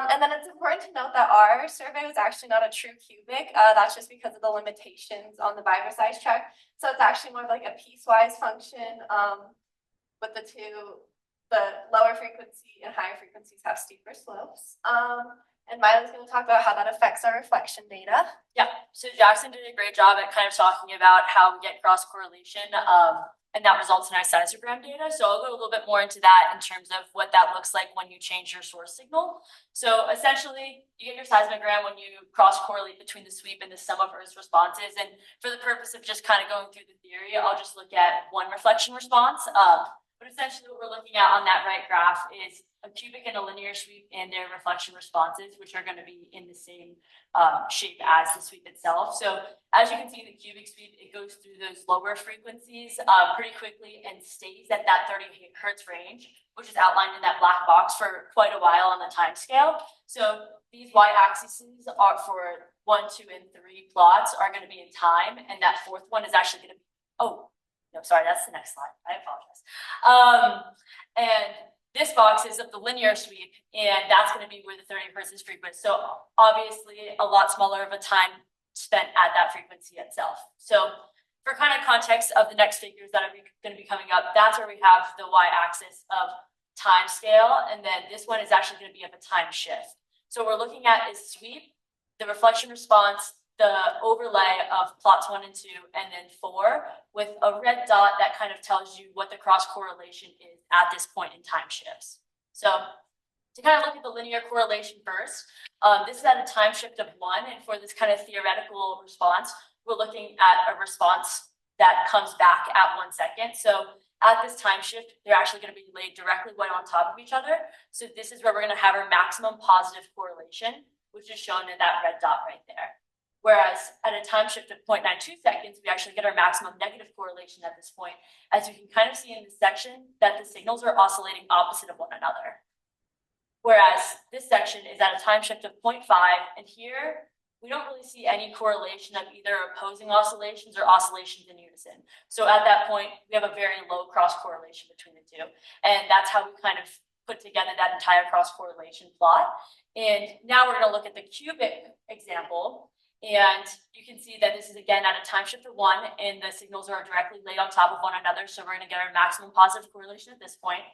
And then it's important to note that our survey was actually not a true cubic. That's just because of the limitations on the Vibroseis track. So it's actually more of like a piecewise function with the lower frequency and higher frequencies have steeper slopes. And Miley's going to talk about how that affects our reflection data. Yeah, so Jackson did a great job at kind of talking about how we get cross correlation. And that results in our seismogram data. So I'll go a little bit more into that in terms of what that looks like when you change your source signal. So essentially, you get your seismogram when you cross-correlate between the sweep and the sum of Earth's responses. And for the purpose of just kind of going through the theory, I'll just look at one reflection response. But essentially what we're looking at on that right graph is a cubic and a linear sweep and their reflection responses, which are going to be in the same shape as the sweep itself. So as you can see, the cubic sweep, it goes through those lower frequencies pretty quickly and stays at that 30 hertz range, which is outlined in that black box for quite a while on the time scale. So these y-axes are for 1, 2, and 3 plots are going to be in time, and that fourth one is actually going to be, no, sorry, that's the next slide. I apologize. And this box is of the linear sweep, and that's going to be where the 30 hertz is frequent. So obviously a lot smaller of a time spent at that frequency itself. So for kind of context of the next figures that are going to be coming up, that's where we have the y-axis of time scale, and then this one is actually going to be of a time shift. So what we're looking at is sweep, the reflection response, the overlay of plots 1 and 2, and then 4 with a red dot that kind of tells you what the cross correlation is at this point in time shifts. So to kind of look at the linear correlation first, this is at a time shift of 1, and for this kind of theoretical response, we're looking at a response that comes back at 1 second. So at this time shift, they're actually going to be laid directly one on top of each other. So this is where we're going to have our maximum positive correlation, which is shown in that red dot right there. Whereas at a time shift of 0.92 seconds, we actually get our maximum negative correlation at this point, as you can kind of see in this section that the signals are oscillating opposite of one another. Whereas this section is at a time shift of 0.5, and here we don't really see any correlation of either opposing oscillations or oscillations in unison. So at that point, we have a very low cross correlation between the two. And that's how we kind of put together that entire cross correlation plot. And now we're going to look at the cubic example. And you can see that this is again at a time shift of 1, and the signals are directly laid on top of one another. So we're going to get our maximum positive correlation at this point.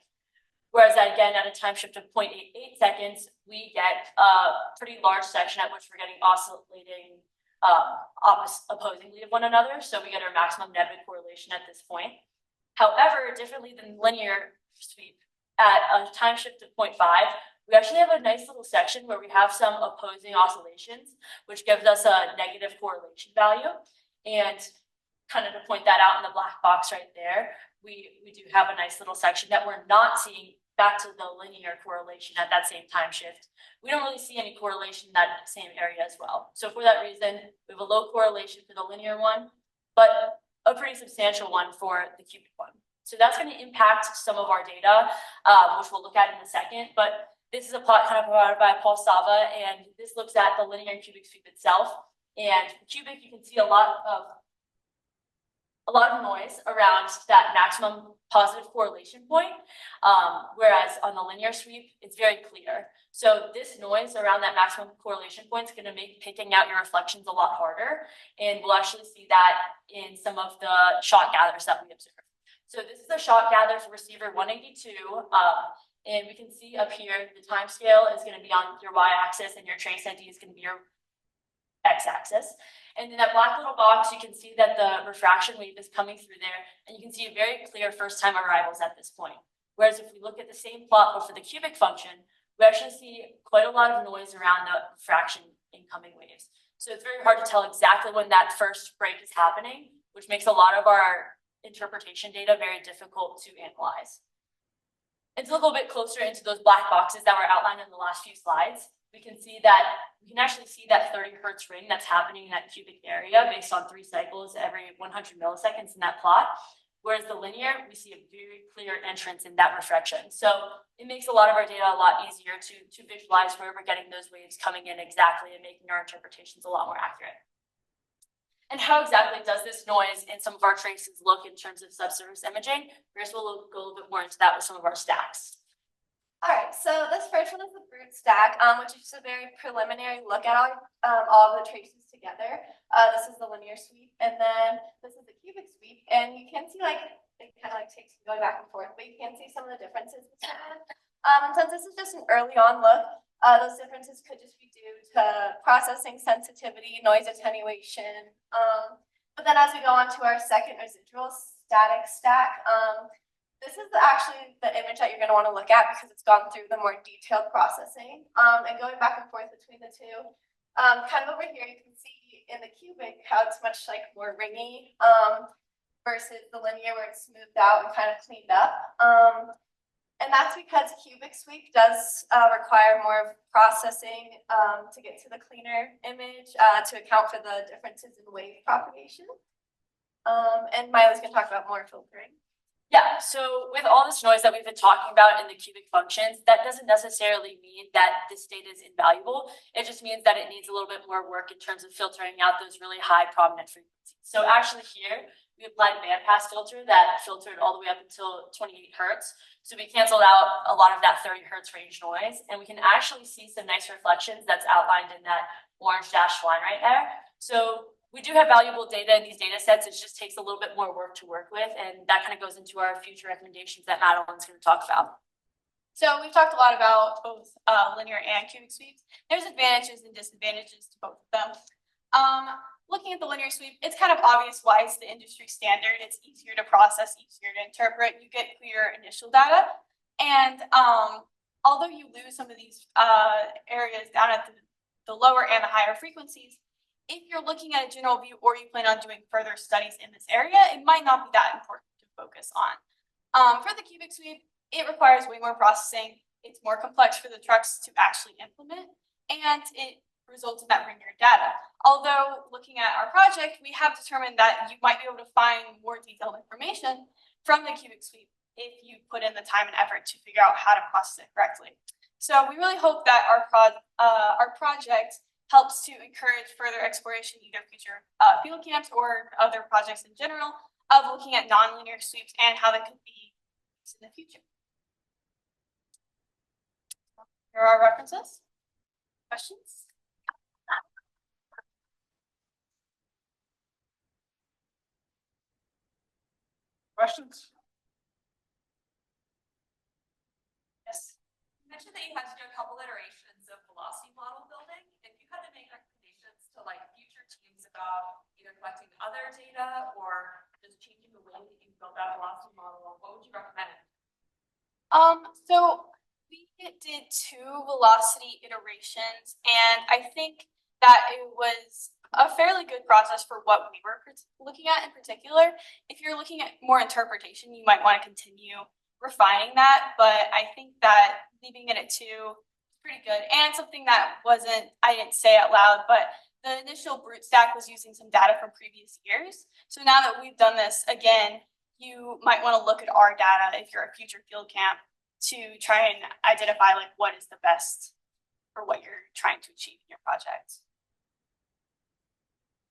Whereas again, at a time shift of 0.88 seconds, we get a pretty large section at which we're getting oscillating opposingly of one another. So we get our maximum negative correlation at this point. However, differently than linear sweep, at a time shift of 0.5, we actually have a nice little section where we have some opposing oscillations, which gives us a negative correlation value. And kind of to point that out in the black box right there, we do have a nice little section that we're not seeing back to the linear correlation at that same time shift, we don't really see any correlation in that same area as well. So for that reason, we have a low correlation for the linear one, but a pretty substantial one for the cubic one. So that's going to impact some of our data, which we'll look at in a second. But this is a plot kind of provided by Paul Sava, and this looks at the linear and cubic sweep itself. And the cubic, you can see a lot of noise around that maximum positive correlation point, whereas on the linear sweep, it's very clear. So this noise around that maximum correlation point is going to make picking out your reflections a lot harder, and we'll actually see that in some of the shot gathers that we observe. So this is a shot gather for receiver 182, and we can see up here the time scale is going to be on your y-axis, and your trace ID is going to be your x-axis. And in that black little box, you can see that the refraction wave is coming through there, and you can see a very clear first-time arrivals at this point. Whereas if we look at the same plot, but for the cubic function, we actually see quite a lot of noise around the refraction incoming waves. So it's very hard to tell exactly when that first break is happening, which makes a lot of our interpretation data very difficult to analyze. And to look a little bit closer into those black boxes that were outlined in the last few slides, we can actually see that 30 hertz ring that's happening in that cubic area based on 3 cycles every 100 milliseconds in that plot. Whereas the linear, we see a very clear entrance in that refraction. So it makes a lot of our data a lot easier to visualize where we're getting those waves coming in exactly and making our interpretations a lot more accurate. And how exactly does this noise in some of our traces look in terms of subsurface imaging? First, we'll go a little bit more into that with some of our stacks. All right, so this first one is the fruit stack, which is just a very preliminary look at all of the traces together. This is the linear sweep, and then this is the cubic sweep, and you can see it kind of takes you going back and forth, but you can see some of the differences between them. And since this is just an early on look, those differences could just be due to processing sensitivity, noise attenuation. But then as we go on to our second residual static stack, this is actually the image that you're going to want to look at because it's gone through the more detailed processing. And going back and forth between the two, kind of over here, you can see in the cubic how it's much more ringy versus the linear where it's smoothed out and kind of cleaned up. And that's because cubic sweep does require more processing to get to the cleaner image to account for the differences in wave propagation. And Miley's going to talk about more filtering. Yeah, so with all this noise that we've been talking about in the cubic functions, that doesn't necessarily mean that this data is invaluable. It just means that it needs a little bit more work in terms of filtering out those really high prominent frequencies. So actually here, we applied a bandpass filter that filtered all the way up until 28 hertz. So we canceled out a lot of that 30 hertz range noise, and we can actually see some nice reflections that's outlined in that orange dashed line right there. So we do have valuable data in these data sets. It just takes a little bit more work to work with, and that kind of goes into our future recommendations that Madeline's going to talk about. So we've talked a lot about both linear and cubic sweeps. There's advantages and disadvantages to both of them. Looking at the linear sweep, it's kind of obvious why it's the industry standard. It's easier to process, easier to interpret. You get clear initial data. And although you lose some of these areas down at the lower and the higher frequencies, if you're looking at a general view or you plan on doing further studies in this area, it might not be that important to focus on. For the cubic sweep, it requires way more processing. It's more complex for the trucks to actually implement, and it results in that ringier data. Although looking at our project, we have determined that you might be able to find more detailed information from the cubic sweep if you put in the time and effort to figure out how to process it correctly. So we really hope that our project helps to encourage further exploration, either future field camps or other projects in general, of looking at nonlinear sweeps and how they could be used in the future. Here are our references. Questions? Questions? Yes. You mentioned that you had to do a couple iterations of velocity model building. If you had to make recommendations to future teams about either collecting other data or just changing the way that you build that velocity model, what would you recommend? So we did 2 velocity iterations, and I think that it was a fairly good process for what we were looking at in particular. If you're looking at more interpretation, you might want to continue refining that, but I think that leaving it at 2 is pretty good. And something that I didn't say out loud, but the initial brute stack was using some data from previous years. So now that we've done this again, you might want to look at our data if you're a future field camp to try and identify like what is the best for what you're trying to achieve in your project.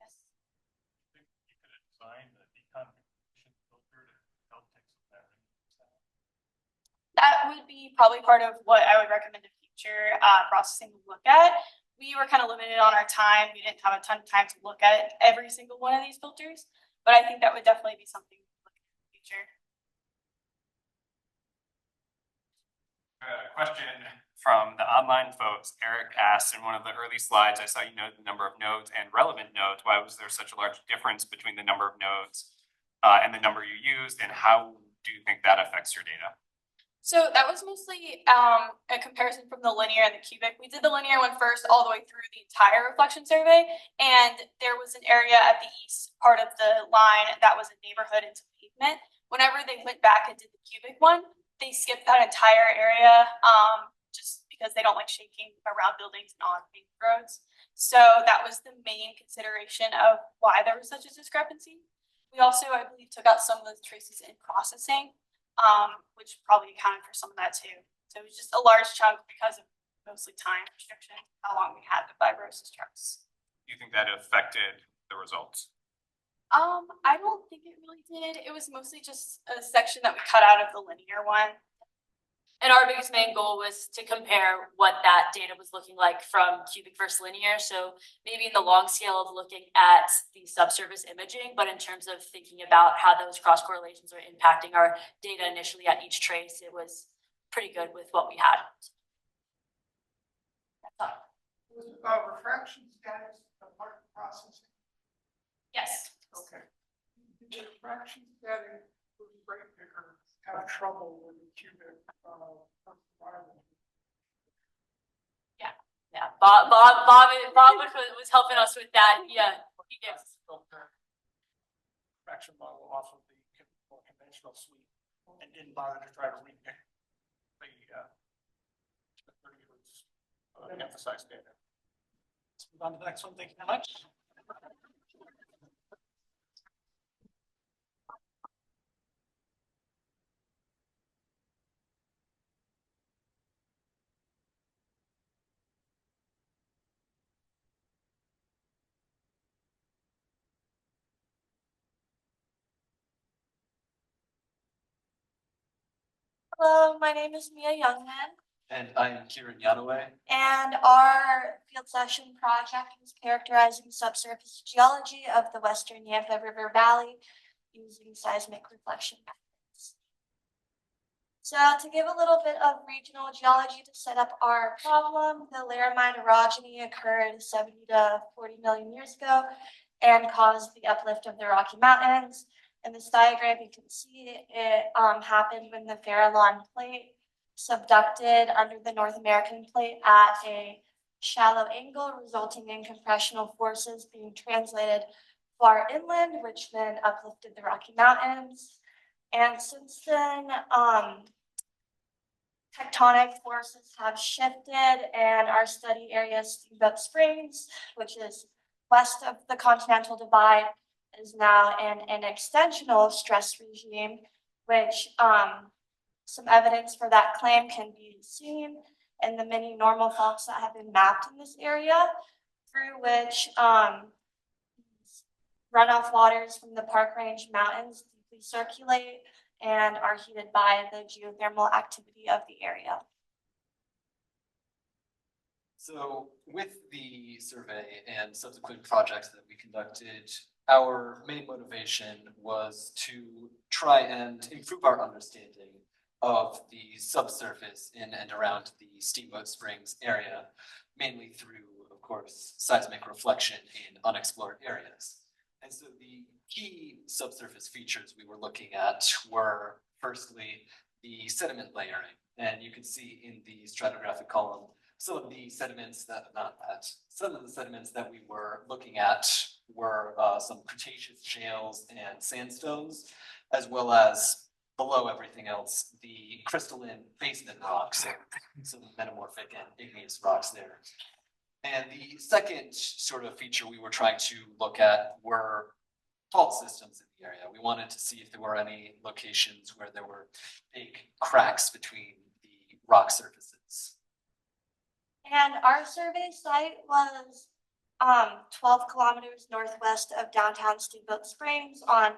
Yes. That would be probably part of what I would recommend a future processing to look at. We were kind of limited on our time. We didn't have a ton of time to look at every single one of these filters, but I think that would definitely be something to look at in the future. Question from the online folks. Eric asked in one of the early slides, I saw you know the number of nodes and relevant nodes. Why was there such a large difference between the number of nodes and the number you used, and how do you think that affects your data? So that was mostly a comparison from the linear and the cubic. We did the linear one first all the way through the entire reflection survey, and there was an area at the east part of the line that was a neighborhood into pavement. Whenever they went back and did the cubic one, they skipped that entire area just because they don't like shaking around buildings and on paved roads. So that was the main consideration of why there was such a discrepancy. We also, I believe, took out some of the traces in processing, which probably accounted for some of that too. So it was just a large chunk because of mostly time restriction, how long we had the Vibroseis trucks. Do you think that affected the results? I don't think it really did. It was mostly just a section that we cut out of the linear one. And our biggest main goal was to compare what that data was looking like from cubic versus linear. So maybe in the long scale of looking at the subsurface imaging, but in terms of thinking about how those cross correlations are impacting our data initially at each trace, it was pretty good with what we had. Was refraction status a part of processing? Yes. Okay. Did refraction static for the break picker have trouble with the cubic environment? Yeah. Bob was helping us with that. Yeah. He did. Fraction model off of the more conventional suite and didn't bother to try to repick the 30 hertz emphasized data. Let's move on to the next one. Thank you very much. Hello, my name is Mia Youngman, And I am Kieran Yanaway. and our field session project is characterizing subsurface geology of the western Yampa River Valley using seismic reflection methods. So to give a little bit of regional geology to set up our problem, the laramide orogeny occurred 70 to 40 million years ago and caused the uplift of the Rocky Mountains. In this diagram, you can see it happened when the Farallon plate subducted under the North American plate at a shallow angle, resulting in compressional forces being translated far inland, which then uplifted the Rocky Mountains. And since then, tectonic forces have shifted, and our study area, Steamboat Springs, which is west of the Continental Divide, is now in an extensional stress regime, which some evidence for that claim can be seen in the many normal faults that have been mapped in this area, through which runoff waters from the Park Range Mountains deeply circulate and are heated by the geothermal activity of the area. So with the survey and subsequent projects that we conducted, our main motivation was to try and improve our understanding of the subsurface in and around the Steamboat Springs area, mainly through, of course, seismic reflection in unexplored areas. And so the key subsurface features we were looking at were, firstly, the sediment layering. And you can see in the stratigraphic column some of the sediments some of the sediments that we were looking at were some Cretaceous shales and sandstones, as well as below everything else, the crystalline basement rocks, some metamorphic and igneous rocks there. And the second sort of feature we were trying to look at were fault systems in the area. We wanted to see if there were any locations where there were big cracks between the rock surfaces. And our survey site was 12 kilometers northwest of downtown Steamboat Springs on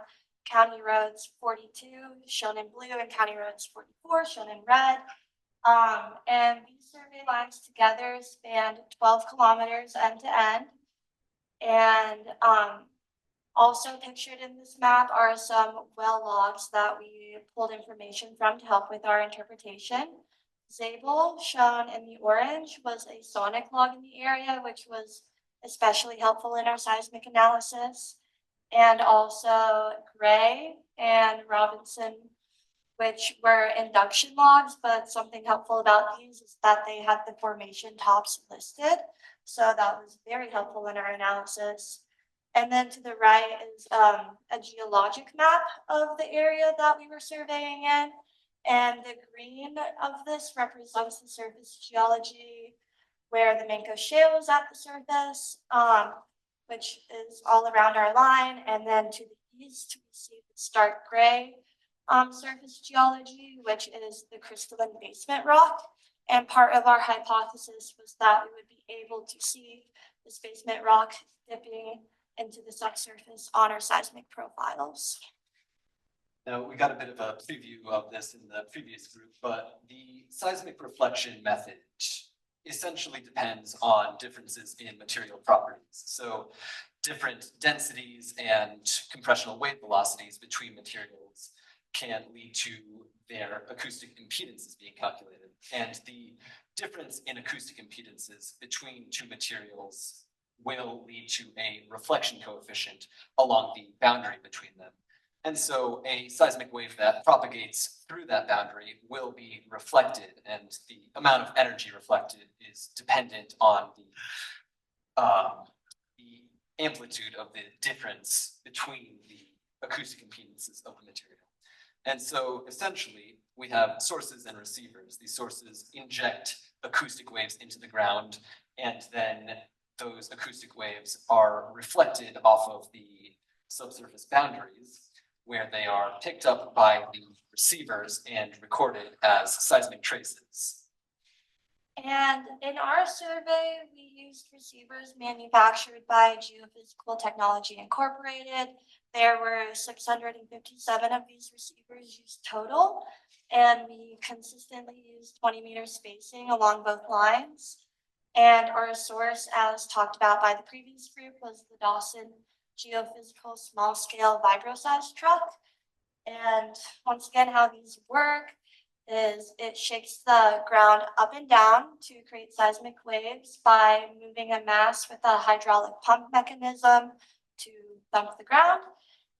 County Roads 42, shown in blue, and County Roads 44, shown in red. And these survey lines together spanned 12 kilometers end to end. And also pictured in this map are some well logs that we pulled information from to help with our interpretation. Zabel, shown in the orange, was a sonic log in the area, which was especially helpful in our seismic analysis. And also Gray and Robinson, which were induction logs, but something helpful about these is that they had the formation tops listed. So that was very helpful in our analysis. And then to the right is a geologic map of the area that we were surveying in. And the green of this represents the surface geology where the Manco Shale is at the surface, which is all around our line. And then to the east, we see the stark gray surface geology, which is the crystalline basement rock. And part of our hypothesis was that we would be able to see this basement rock dipping into the subsurface on our seismic profiles. Now, we got a bit of a preview of this in the previous group, but the seismic reflection method essentially depends on differences in material properties. So different densities and compressional wave velocities between materials can lead to their acoustic impedances being calculated. And the difference in acoustic impedances between two materials will lead to a reflection coefficient along the boundary between them. And so a seismic wave that propagates through that boundary will be reflected, and the amount of energy reflected is dependent on the amplitude of the difference between the acoustic impedances of the material. And so essentially, we have sources and receivers. These sources inject acoustic waves into the ground, and then those acoustic waves are reflected off of the subsurface boundaries, where they are picked up by the receivers and recorded as seismic traces. And in our survey, we used receivers manufactured by Geophysical Technology Incorporated. There were 657 of these receivers used total, and we consistently used 20-meter spacing along both lines. And our source, as talked about by the previous group, was the Dawson Geophysical small-scale Vibroseis truck. And once again, how these work is it shakes the ground up and down to create seismic waves by moving a mass with a hydraulic pump mechanism to thump the ground.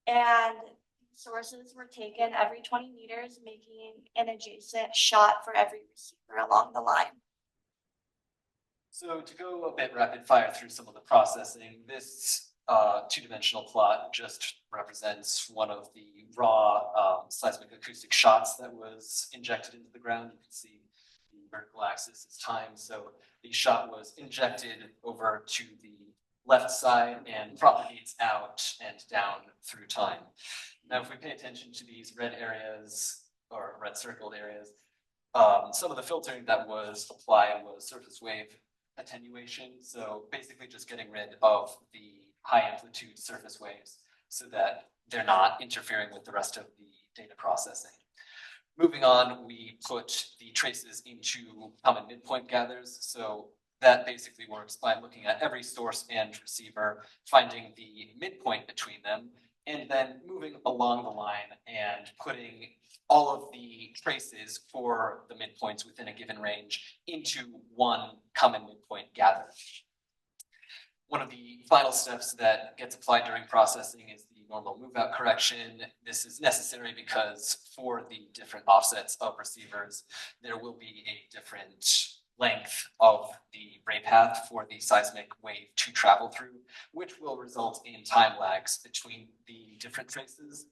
And sources were taken every 20 meters, making an adjacent shot for every receiver along the line. So to go a bit rapid fire through some of the processing, this two-dimensional plot just represents one of the raw seismic acoustic shots that was injected into the ground. You can see the vertical axis is time. So the shot was injected over to the left side and propagates out and down through time. Now, if we pay attention to these red areas or red circled areas, some of the filtering that was applied was surface wave attenuation. So basically just getting rid of the high amplitude surface waves so that they're not interfering with the rest of the data processing. Moving on, we put the traces into common midpoint gathers. So that basically works by looking at every source and receiver, finding the midpoint between them, and then moving along the line and putting all of the traces for the midpoints within a given range into one common midpoint gather. One of the final steps that gets applied during processing is the normal move-out correction. This is necessary because for the different offsets of receivers, there will be a different length of the ray path for the seismic wave to travel through, which will result in time lags between the different traces.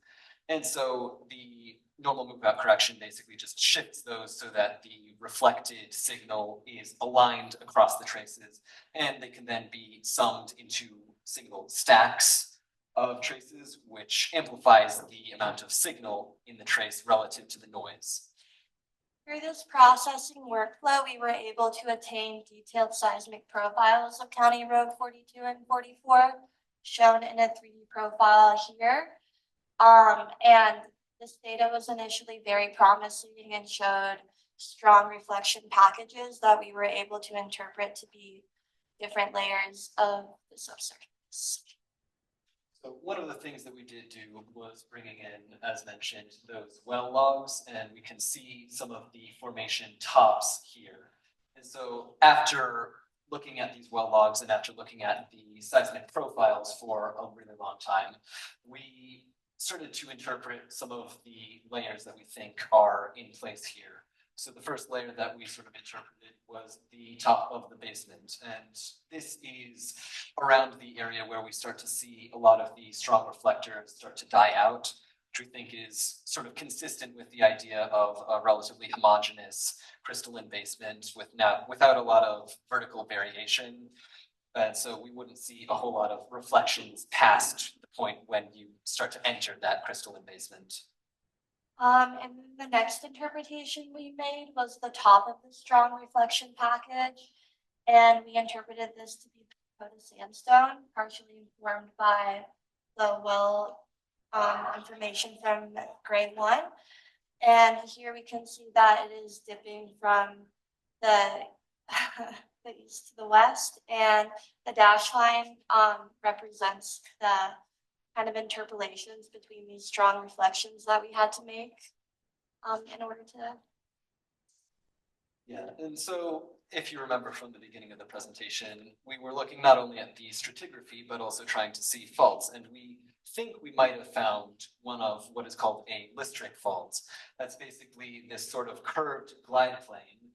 And so the normal move out correction basically just shifts those so that the reflected signal is aligned across the traces, and they can then be summed into single stacks of traces, which amplifies the amount of signal in the trace relative to the noise. Through this processing workflow, we were able to attain detailed seismic profiles of County Road 42 and 44, shown in a 3D profile here. And this data was initially very promising and showed strong reflection packages that we were able to interpret to be different layers of the subsurface. So one of the things that we did do was bringing in, as mentioned, those well logs, and we can see some of the formation tops here. And so after looking at these well logs and after looking at the seismic profiles for a really long time, we started to interpret some of the layers that we think are in place here. So the first layer that we sort of interpreted was the top of the basement. And this is around the area where we start to see a lot of the strong reflectors start to die out, which we think is sort of consistent with the idea of a relatively homogeneous crystalline basement without a lot of vertical variation. And so we wouldn't see a whole lot of reflections past the point when you start to enter that crystalline basement. And then the next interpretation we made was the top of the strong reflection package. And we interpreted this to be Dakota sandstone, partially informed by the well information from grade 1. And here we can see that it is dipping from the, the east to the west, and the dash line represents the kind of interpolations between these strong reflections that we had to make in order to. Yeah, and so if you remember from the beginning of the presentation, we were looking not only at the stratigraphy, but also trying to see faults. And we think we might have found one of what is called a listric fault. That's basically this sort of curved glide plane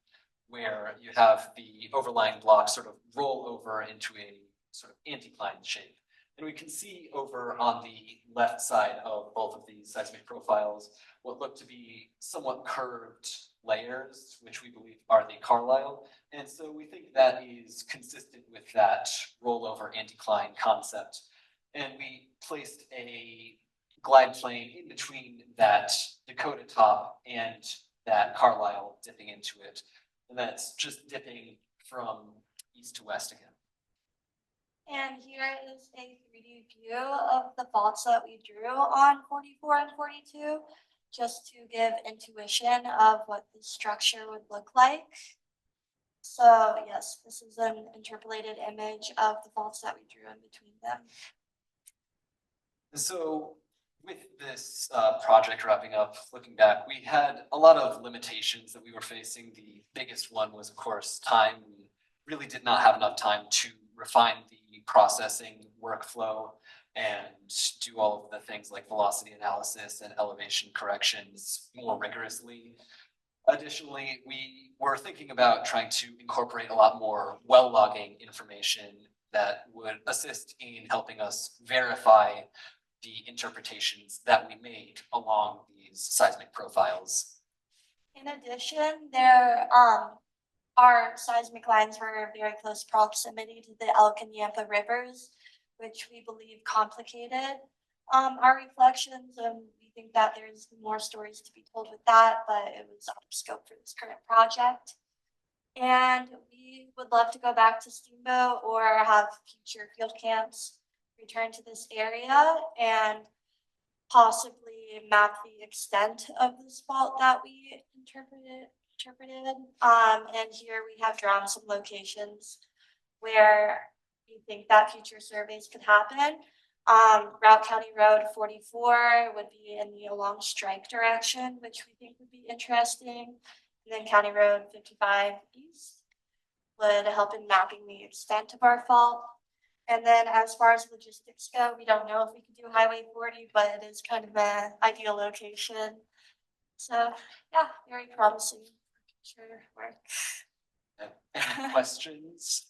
where you have the overlying blocks sort of roll over into a sort of anticline shape. And we can see over on the left side of both of these seismic profiles what look to be somewhat curved layers, which we believe are the Carlisle. And so we think that is consistent with that rollover anticline concept. And we placed a glide plane in between that Dakota top and that Carlisle dipping into it. And that's just dipping from east to west again. And here is a 3D view of the faults that we drew on 44 and 42, just to give intuition of what the structure would look like. So yes, this is an interpolated image of the faults that we drew in between them. So with this project wrapping up, looking back, we had a lot of limitations that we were facing. The biggest one was, of course, time. We really did not have enough time to refine the processing workflow and do all of the things like velocity analysis and elevation corrections more rigorously. Additionally, we were thinking about trying to incorporate a lot more well logging information that would assist in helping us verify the interpretations that we made along these seismic profiles. In addition, our seismic lines were in very close proximity to the Elk and Yampa rivers, which we believe complicated our reflections, and we think that there's more stories to be told with that, but it was out of scope for this current project. And we would love to go back to Steamboat or have future field camps return to this area and possibly map the extent of this fault that we interpreted. And here we have drawn some locations where we think that future surveys could happen. Route County Road 44 would be in the along strike direction, which we think would be interesting. And then County Road 55 East would help in mapping the extent of our fault. And then as far as logistics go, we don't know if we could do Highway 40, but it is kind of an ideal location. So yeah, very promising for future work. Any questions?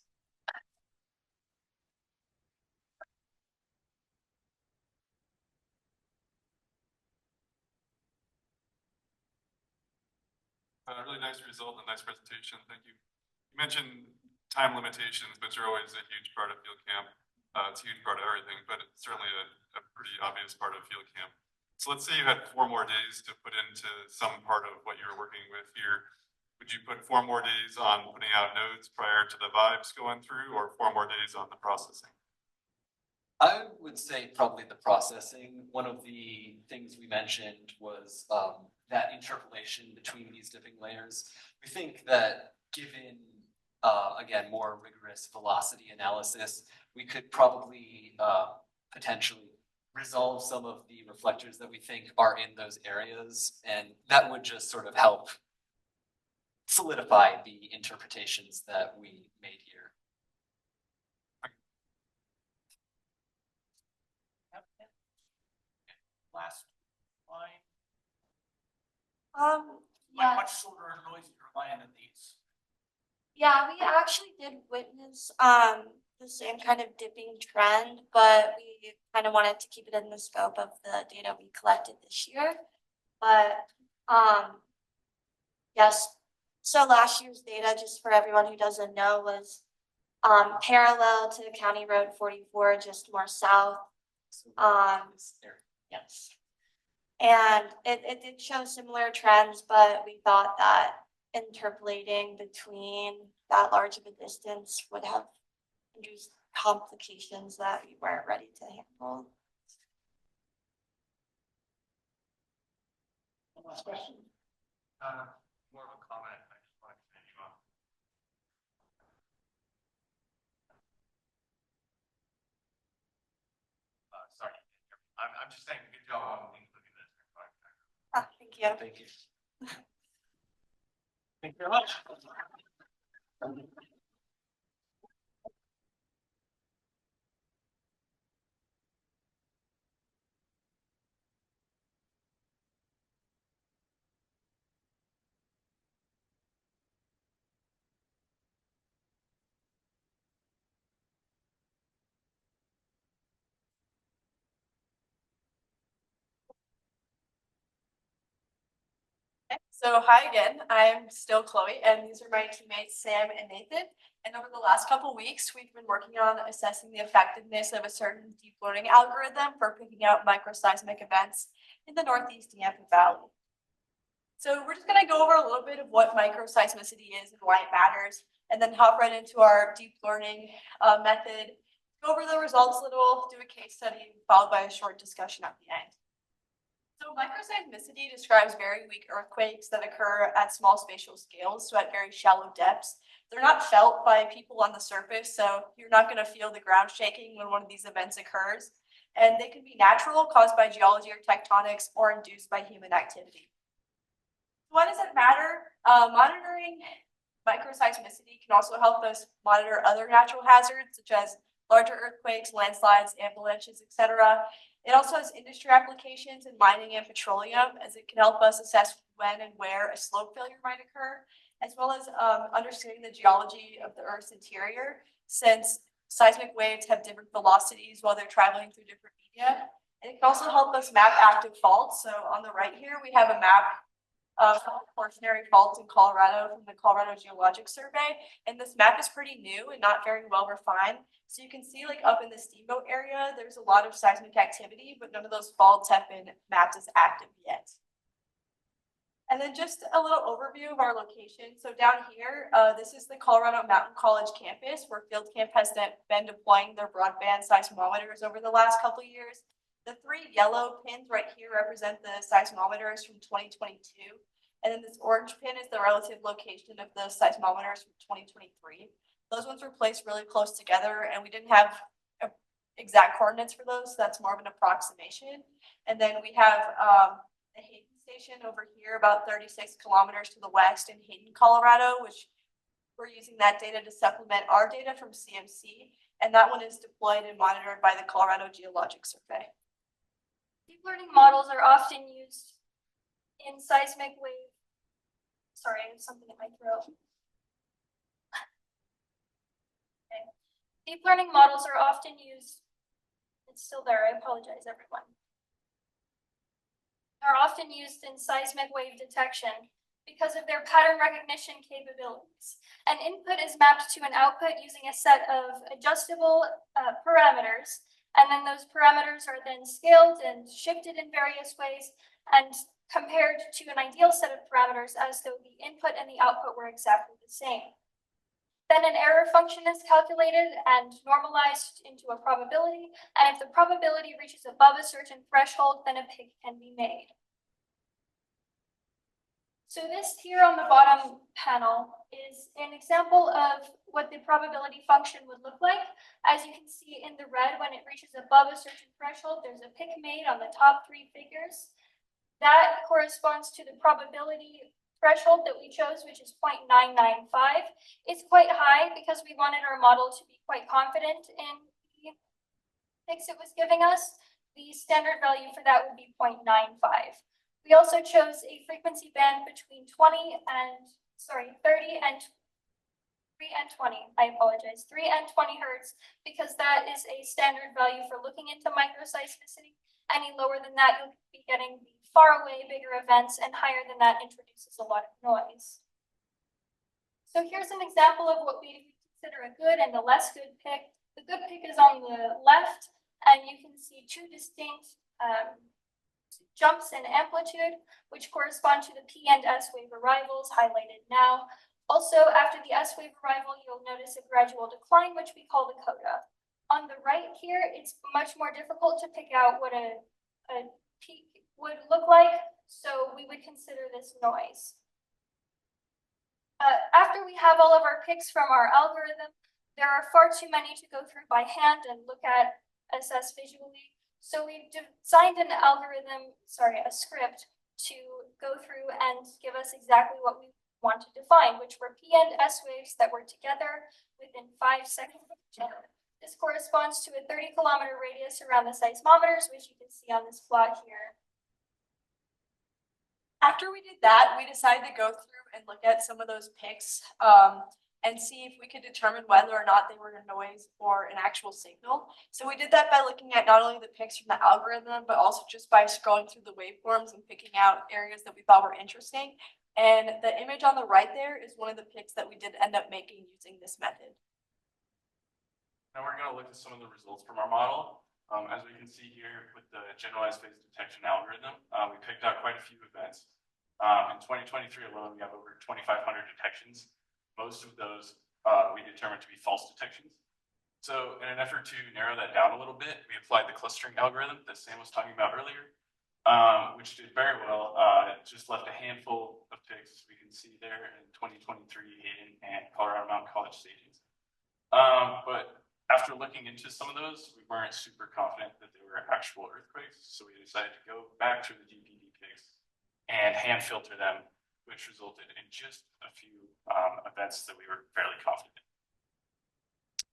Really nice result and nice presentation. Thank you. You mentioned time limitations, which are always a huge part of field camp. It's a huge part of everything, but it's certainly a pretty obvious part of field camp. So let's say you had 4 more days to put into some part of what you're working with here. Would you put 4 more days on putting out nodes prior to the vibes going through, or 4 more days on the processing? I would say probably the processing. One of the things we mentioned was that interpolation between these dipping layers. We think that given, again, more rigorous velocity analysis, we could probably potentially resolve some of the reflectors that we think are in those areas. And that would just sort of help solidify the interpretations that we made here. Last line, Yeah, much shorter and noisier line than these. yeah, we actually did witness, the same kind of dipping trend, but we kind of wanted to keep it in the scope of the data we collected this year. But, yes, so last year's data, just for everyone who doesn't know, was, parallel to County Road 44, just more south. Yes. And it did show similar trends, but we thought that interpolating between that large of a distance would have induced complications that we weren't ready to handle. One last question. More of a comment. I just want to finish off. Sorry, I'm just saying good job on including this. Thank you. Thank you. Thank you very much. So hi again, I'm still Chloe, and these are my teammates Sam and Nathan. And over the last couple weeks, we've been working on assessing the effectiveness of a certain deep learning algorithm for picking out microseismic events in the Northeast Yampa Valley. So we're just gonna go over a little bit of what microseismicity is and why it matters, and then hop right into our deep learning method, go over the results a little, do a case study, followed by a short discussion at the end. So microseismicity describes very weak earthquakes that occur at small spatial scales, so at very shallow depths. They're not felt by people on the surface, so you're not going to feel the ground shaking when one of these events occurs. And they can be natural, caused by geology or tectonics, or induced by human activity. Why does it matter? Monitoring microseismicity can also help us monitor other natural hazards, such as larger earthquakes, landslides, avalanches, etc. It also has industry applications in mining and petroleum, as it can help us assess when and where a slope failure might occur, as well as understanding the geology of the Earth's interior, since seismic waves have different velocities while they're traveling through different media. And it can also help us map active faults. So on the right here, we have a map of portionary faults in Colorado from the Colorado Geologic Survey. And this map is pretty new and not very well refined. So you can see, like, up in the Steamboat area, there's a lot of seismic activity, but none of those faults have been mapped as active yet. And then just a little overview of our location. So down here, this is the Colorado Mountain College campus, where Field Camp has been deploying their broadband seismometers over the last couple of years. The 3 yellow pins right here represent the seismometers from 2022. And then this orange pin is the relative location of the seismometers from 2023. Those ones were placed really close together, and we didn't have exact coordinates for those, so that's more of an approximation. And then we have the Hayden station over here, about 36 kilometers to the west in Hayden, Colorado, which we're using that data to supplement our data from CMC. And that one is deployed and monitored by the Colorado Geologic Survey. Deep learning models are often used in seismic wave. Sorry, I have something in my throat. Okay. Deep learning models are often used. It's still there. I apologize, everyone. Are often used in seismic wave detection because of their pattern recognition capabilities. An input is mapped to an output using a set of adjustable parameters, and then those parameters are then scaled and shifted in various ways and compared to an ideal set of parameters as though the input and the output were exactly the same. Then an error function is calculated and normalized into a probability, and if the probability reaches above a certain threshold, then a pick can be made. So this here on the bottom panel is an example of what the probability function would look like. As you can see in the red, when it reaches above a certain threshold, there's a pick made on the top 3 figures. That corresponds to the probability threshold that we chose, which is 0.995. It's quite high because we wanted our model to be quite confident in the picks it was giving us. The standard value for that would be 0.95. We also chose a frequency band between 30 and 3 and 20. I apologize, 3 and 20 hertz, because that is a standard value for looking into microseismicity. Any lower than that, you'll be getting the far away bigger events, and higher than that introduces a lot of noise. So here's an example of what we consider a good and a less good pick. The good pick is on the left, and you can see 2 distinct jumps in amplitude, which correspond to the P and S wave arrivals highlighted now. Also, after the S wave arrival, you'll notice a gradual decline, which we call the coda. On the right here, it's much more difficult to pick out what a peak would look like, so we would consider this noise. After we have all of our picks from our algorithm, there are far too many to go through by hand and look at, assess visually. So we've designed an algorithm, a script, to go through and give us exactly what we want to define, which were P and S waves that were together within 5 seconds of each other. This corresponds to a 30-kilometer radius around the seismometers, which you can see on this plot here. After we did that, we decided to go through and look at some of those picks and see if we could determine whether or not they were a noise or an actual signal. So we did that by looking at not only the picks from the algorithm, but also just by scrolling through the waveforms and picking out areas that we thought were interesting. And the image on the right there is one of the picks that we did end up making using this method. Now we're going to look at some of the results from our model. As we can see here with the generalized phase detection algorithm, we picked out quite a few events. In 2023 alone, we have over 2,500 detections. Most of those we determined to be false detections. So in an effort to narrow that down a little bit, we applied the clustering algorithm that Sam was talking about earlier, which did very well. It just left a handful of picks we can see there in 2023 Hayden and Colorado Mountain College stations. But after looking into some of those, we weren't super confident that they were actual earthquakes, so we decided to go back to the DPD picks and hand filter them, which resulted in just a few events that we were fairly confident in.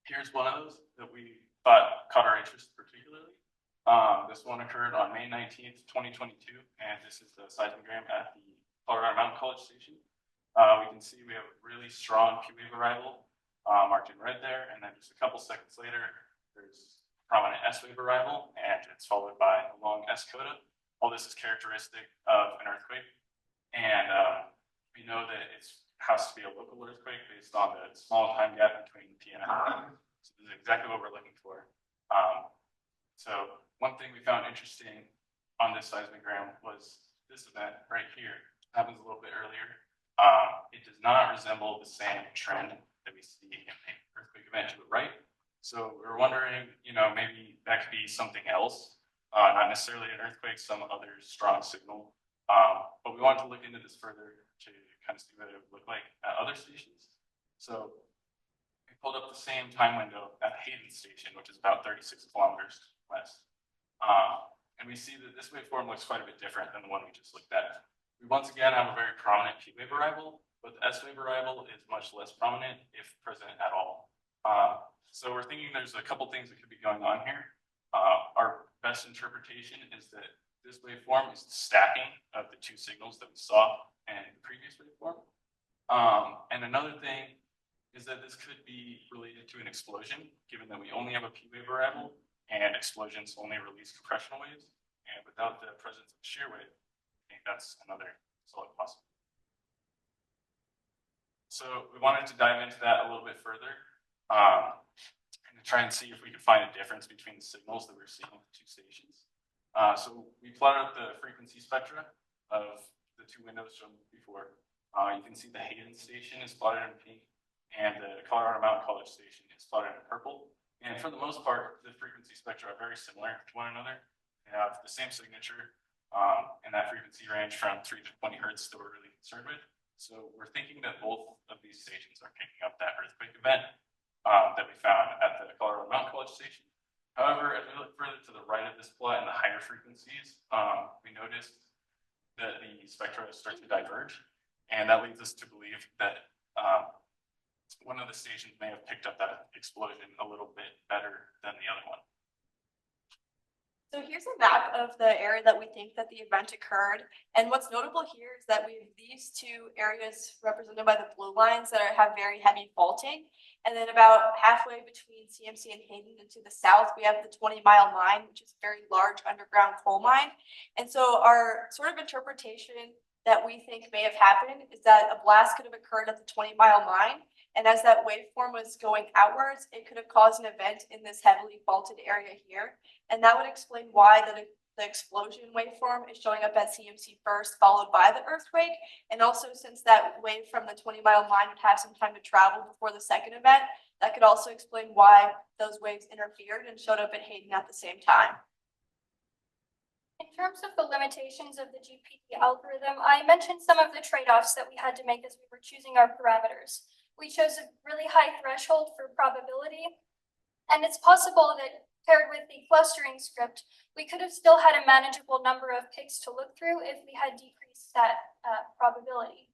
Here's one of those that we thought caught our interest particularly. This one occurred on May 19th, 2022, and this is the seismogram at the Colorado Mountain College station. We can see we have a really strong P wave arrival, marked in red there, and then just a couple seconds later, there's prominent S wave arrival, and it's followed by a long S coda. All this is characteristic of an earthquake, and we know that it has to be a local earthquake based on the small time gap between P and S. So this is exactly what we're looking for. So one thing we found interesting on this seismogram was this event right here. It happens a little bit earlier. It does not resemble the same trend that we see in the earthquake event to the right. So we were wondering, maybe that could be something else. Not necessarily an earthquake, some other strong signal. But we wanted to look into this further to kind of see what it would look like at other stations. So we pulled up the same time window at Hayden Station, which is about 36 kilometers west. And we see that this waveform looks quite a bit different than the one we just looked at. We once again have a very prominent P wave arrival, but the S wave arrival is much less prominent, if present at all. So we're thinking there's a couple things that could be going on here. Our best interpretation is that this waveform is the stacking of the 2 signals that we saw in the previous waveform. And another thing is that this could be related to an explosion, given that we only have a P wave arrival, and explosions only release compressional waves. And without the presence of shear wave, I think that's another solid possibility. So we wanted to dive into that a little bit further, and to try and see if we could find a difference between the signals that we're seeing at the two stations. So we plotted up the frequency spectra of the two windows shown before. You can see the Hayden station is plotted in pink, and the Colorado Mountain College station is plotted in purple. And for the most part, the frequency spectra are very similar to one another. They have the same signature in that frequency range from 3 to 20 hertz that we're really concerned with. So we're thinking that both of these stations are picking up that earthquake event that we found at the Colorado Mountain College station. However, as we look further to the right of this plot in the higher frequencies, we noticed that the spectra start to diverge, and that leads us to believe that one of the stations may have picked up that explosion a little bit better than the other one. So here's a map of the area that we think that the event occurred. And what's notable here is that we have these two areas represented by the blue lines that have very heavy faulting. And then about halfway between CMC and Hayden and to the south, we have the 20-mile mine, which is a very large underground coal mine. And so our sort of interpretation that we think may have happened is that a blast could have occurred at the 20-mile mine. And as that waveform was going outwards, it could have caused an event in this heavily faulted area here. And that would explain why the explosion waveform is showing up at CMC first, followed by the earthquake. And also, since that wave from the 20-mile mine would have some time to travel before the second event, that could also explain why those waves interfered and showed up at Hayden at the same time. In terms of the limitations of the GPT algorithm, I mentioned some of the trade-offs that we had to make as we were choosing our parameters. We chose a really high threshold for probability, and it's possible that paired with the clustering script, we could have still had a manageable number of picks to look through if we had decreased that probability.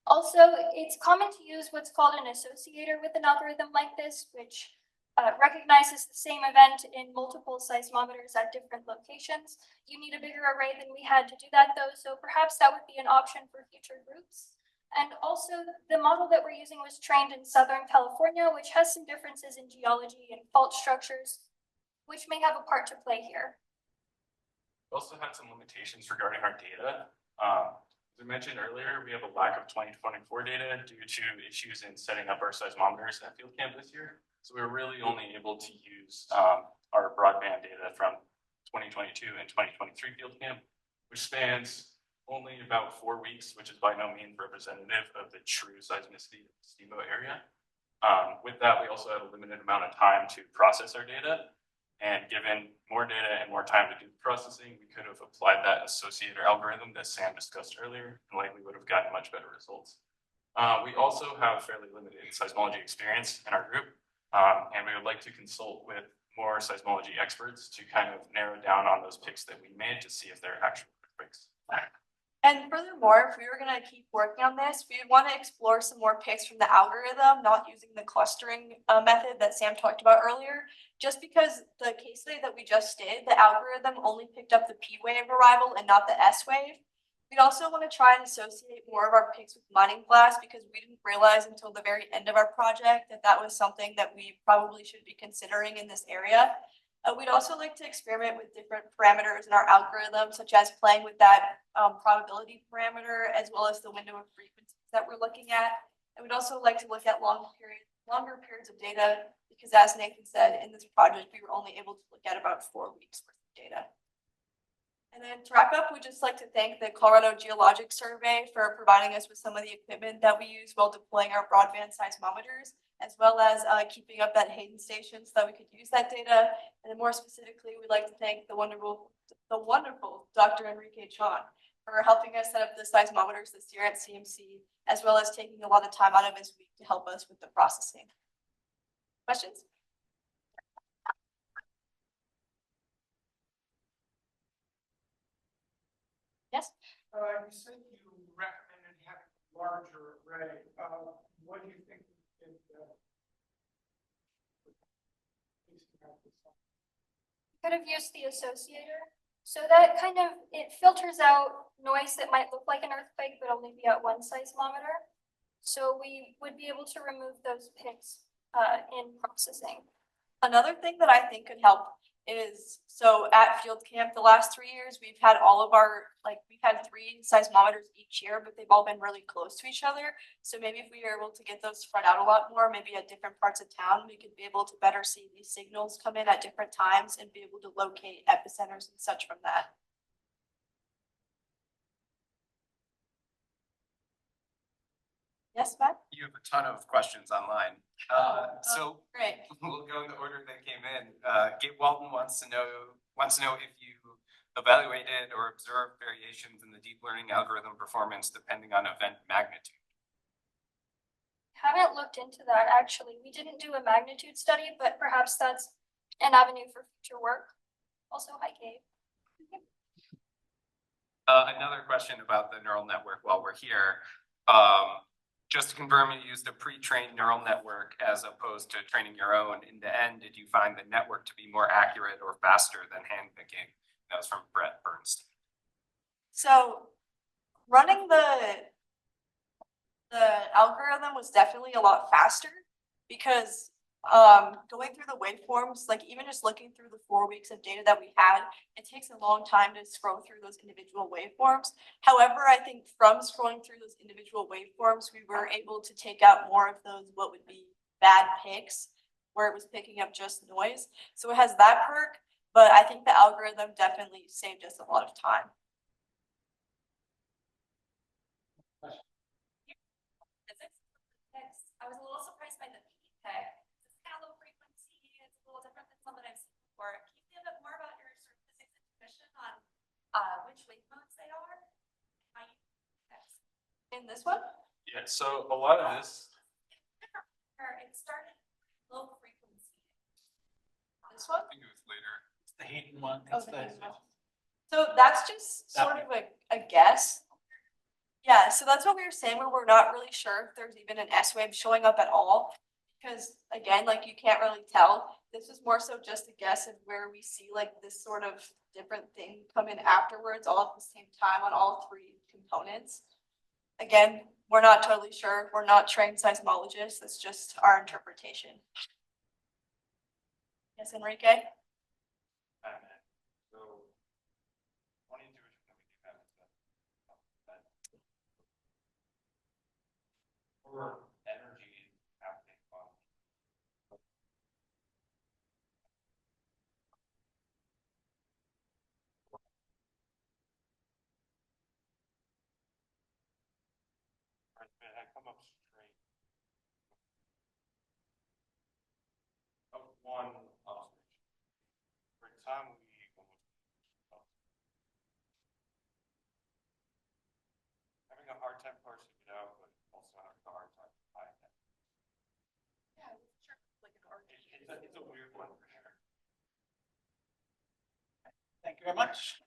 Also, it's common to use what's called an associator with an algorithm like this, which recognizes the same event in multiple seismometers at different locations. You need a bigger array than we had to do that, though, so perhaps that would be an option for future groups. And also, the model that we're using was trained in Southern California, which has some differences in geology and fault structures, which may have a part to play here. We also had some limitations regarding our data. As we mentioned earlier, we have a lack of 2024 data due to issues in setting up our seismometers at field camp this year. So we were really only able to use our broadband data from 2022 and 2023 field camp, which spans only about 4 weeks, which is by no means representative of the true seismicity of the Steamboat area. With that, we also had a limited amount of time to process our data. And given more data and more time to do the processing, we could have applied that associator algorithm that Sam discussed earlier and likely would have gotten much better results. We also have fairly limited seismology experience in our group, and we would like to consult with more seismology experts to kind of narrow down on those picks that we made to see if they're actual earthquakes. And furthermore, if we were going to keep working on this, we would want to explore some more picks from the algorithm, not using the clustering method that Sam talked about earlier. Just because the case study that we just did, the algorithm only picked up the P wave arrival and not the S wave. We'd also want to try and associate more of our picks with mining blasts because we didn't realize until the very end of our project that that was something that we probably should be considering in this area. We'd also like to experiment with different parameters in our algorithm, such as playing with that probability parameter, as well as the window of frequencies that we're looking at. And we'd also like to look at longer periods of data, because as Nathan said, in this project, we were only able to look at about 4 weeks worth of data. And then to wrap up, we'd just like to thank the Colorado Geologic Survey for providing us with some of the equipment that we use while deploying our broadband seismometers, as well as keeping up that Hayden station so that we could use that data. And then more specifically, we'd like to thank the wonderful Dr. Enrique Chan for helping us set up the seismometers this year at CMC, as well as taking a lot of time out of his week to help us with the processing. Questions? Yes? You said you recommended having a larger array. What do you think you could have used the associator? So that kind of, it filters out noise that might look like an earthquake, but only be at one seismometer. So we would be able to remove those picks in processing. Another thing that I think could help is, so at field camp, the last 3 years, we've had we've had 3 seismometers each year, but they've all been really close to each other. So maybe if we are able to get those spread out a lot more, maybe at different parts of town, we could be able to better see these signals come in at different times and be able to locate epicenters and such from that. Yes, Matt? You have a ton of questions online. So Great. we'll go in the order they came in. Gabe Walton wants to know if you evaluated or observed variations in the deep learning algorithm performance depending on event magnitude. Haven't looked into that, actually. We didn't do a magnitude study, but perhaps that's an avenue for future work. Also, hi, Gabe. Another question about the neural network while we're here. Just to confirm, you used a pre-trained neural network as opposed to training your own. In the end, did you find the network to be more accurate or faster than hand-picking? That was from Brett Bernstein. So running the algorithm was definitely a lot faster because going through the waveforms, like even just looking through the 4 weeks of data that we had, it takes a long time to scroll through those individual waveforms. However, I think from scrolling through those individual waveforms, we were able to take out more of those what would be bad picks, where it was picking up just noise. So it has that perk, but I think the algorithm definitely saved us a lot of time. I was a little surprised by the p-peg. It's kind of low frequency. It's a little different than some that I've seen before. Can you say a bit more about your sort of physics intuition on which wave modes they are? In this one? Yeah, so a lot of this, It started low frequency. This one? I think it was later. It's the Hayden one. Oh, It's the Hayden the- one. So that's just sort of a guess. Yeah, so that's what we were saying, where we're not really sure if there's even an S wave showing up at all. Because again, like you can't really tell. This is more so just a guess of where we see like this sort of different thing come in afterwards, all at the same time on all 3 components. Again, we're not totally sure. We're not trained seismologists. It's just our interpretation. Yes, Enrique? so one intuition that we do have is that for energy happening on I come up straight of one observation. For time we almost having a hard time parsing it out, but also having a hard time finding it. Yeah, sure. Like an arc. It's a weird one for sure. Thank you very much.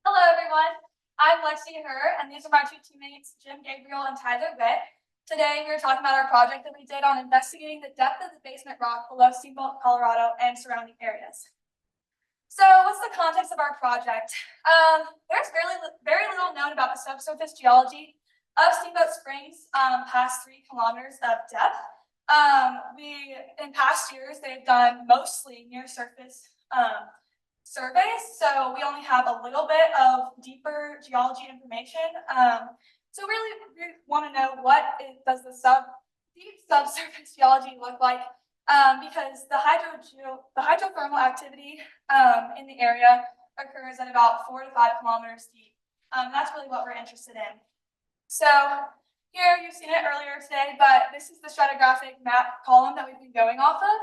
Hello, everyone. I'm Lexi Herr, and these are my 2 teammates, Jim Gabriel and Tyler Witt. Today, we're talking about our project that we did on investigating the depth of the basement rock below Steamboat, Colorado, and surrounding areas. So, what's the context of our project? There's very little known about the subsurface geology of Steamboat Springs past 3 kilometers of depth. In past years, they've done mostly near surface surveys, so we only have a little bit of deeper geology information. So really, we want to know does the deep subsurface geology look like, because the hydrothermal activity in the area occurs at about 4 to 5 kilometers deep. That's really what we're interested in. So here, you've seen it earlier today, but this is the stratigraphic map column that we've been going off of,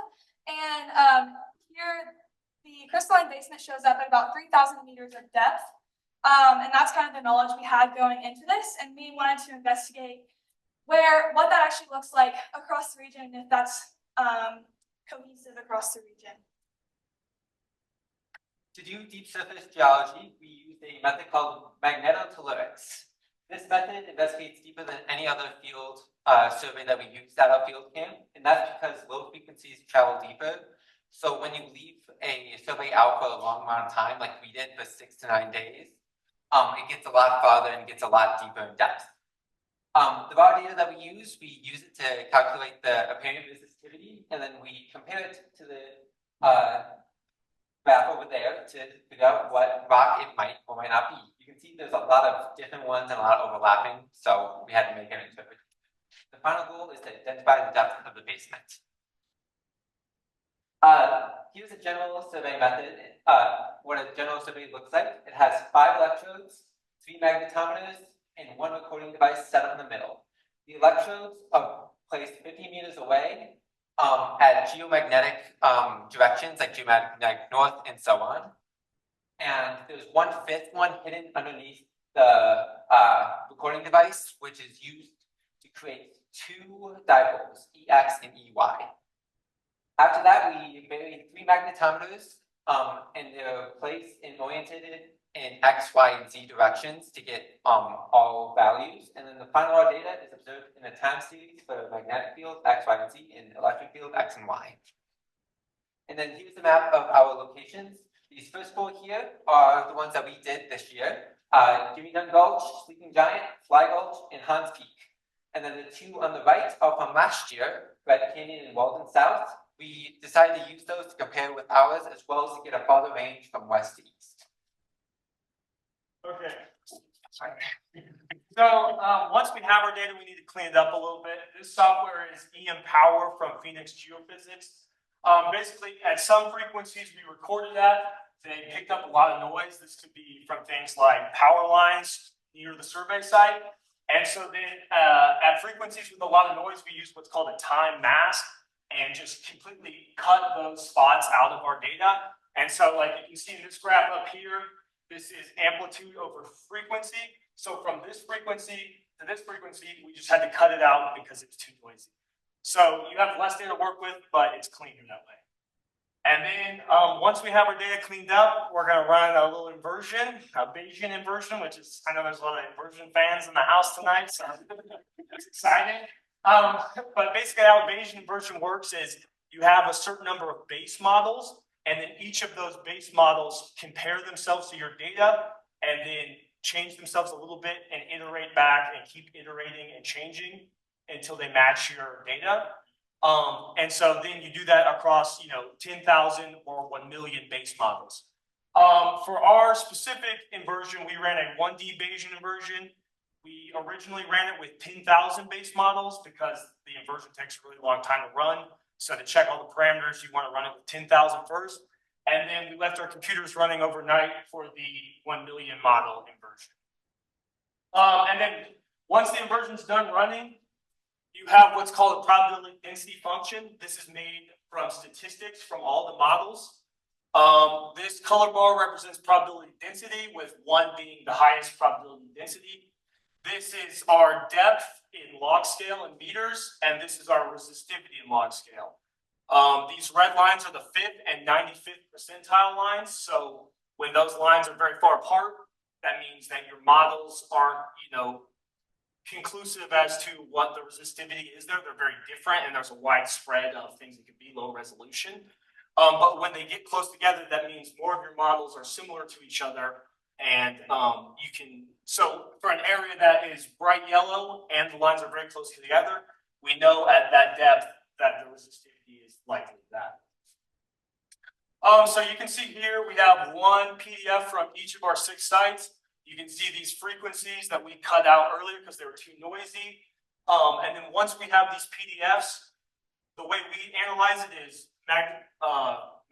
and here. The crystalline basement shows up at about 3,000 meters of depth, and that's kind of the knowledge we had going into this, and we wanted to investigate what that actually looks like across the region, and if that's cohesive across the region. To do deep surface geology, we use a method called magnetotellurics. This method investigates deeper than any other field survey that we use at our field camp, and that's because low frequencies travel deeper. So when you leave a survey out for a long amount of time, like we did for 6 to 9 days, it gets a lot farther and gets a lot deeper in depth. The raw data that we use it to calculate the apparent resistivity, and then we compare it to the graph over there to figure out what rock it might or might not be. You can see there's a lot of different ones and a lot of overlapping, so we had to make an interpretation. The final goal is to identify the depth of the basement. Here's a general survey method, what a general survey looks like. It has 5 electrodes, 3 magnetometers, and 1 recording device set up in the middle. The electrodes are placed 50 meters away at geomagnetic directions, like geomagnetic north and so on. And there's 1/5 one hidden underneath the recording device, which is used to create 2 dipoles, EX and EY. After that, we vary 3 magnetometers, and they're placed and oriented in X, Y, and Z directions to get all values. And then the final raw data is observed in a time series for magnetic field X, Y, and Z, and electric field X and Y. And then here's the map of our locations. These first 4 here are the ones that we did this year. Jimmy Dunn Gulch, Sleeping Giant, Fly Gulch, and Hans Peak. And then the 2 on the right are from last year, Red Canyon and Walden South. We decided to use those to compare with ours, as well as to get a farther range from west to east. Okay. So once we have our data, we need to clean it up a little bit. This software is EM Power from Phoenix Geophysics. Basically, at some frequencies we recorded at, they picked up a lot of noise. This could be from things like power lines near the survey site. And so then at frequencies with a lot of noise, we use what's called a time mask and just completely cut those spots out of our data. And so like you can see in this graph up here, this is amplitude over frequency. So from this frequency to this frequency, we just had to cut it out because it's too noisy. So you have less data to work with, but it's cleaner that way. And then once we have our data cleaned up, we're going to run a little inversion, a Bayesian inversion, which is, I know there's a lot of inversion fans in the house tonight, so it's exciting. But basically how Bayesian inversion works is you have a certain number of base models, and then each of those base models compare themselves to your data and then change themselves a little bit and iterate back and keep iterating and changing until they match your data. And so then you do that across, 10,000 or 1 million base models. For our specific inversion, we ran a 1D Bayesian inversion. We originally ran it with 10,000 base models because the inversion takes a really long time to run. So to check all the parameters, you want to run it with 10,000 first. And then we left our computers running overnight for the 1 million model inversion. And then once the inversion's done running, you have what's called a probability density function. This is made from statistics from all the models. This color bar represents probability density, with 1 being the highest probability density. This is our depth in log scale in meters, and this is our resistivity in log scale. These red lines are the 5th and 95th percentile lines. So when those lines are very far apart, that means that your models aren't, conclusive as to what the resistivity is there. They're very different, and there's a wide spread of things that could be low resolution. But when they get close together, that means more of your models are similar to each other. And so for an area that is bright yellow and the lines are very close together, we know at that depth that the resistivity is likely that. So you can see here we have one PDF from each of our 6 sites. You can see these frequencies that we cut out earlier because they were too noisy. And then once we have these PDFs, the way we analyze it is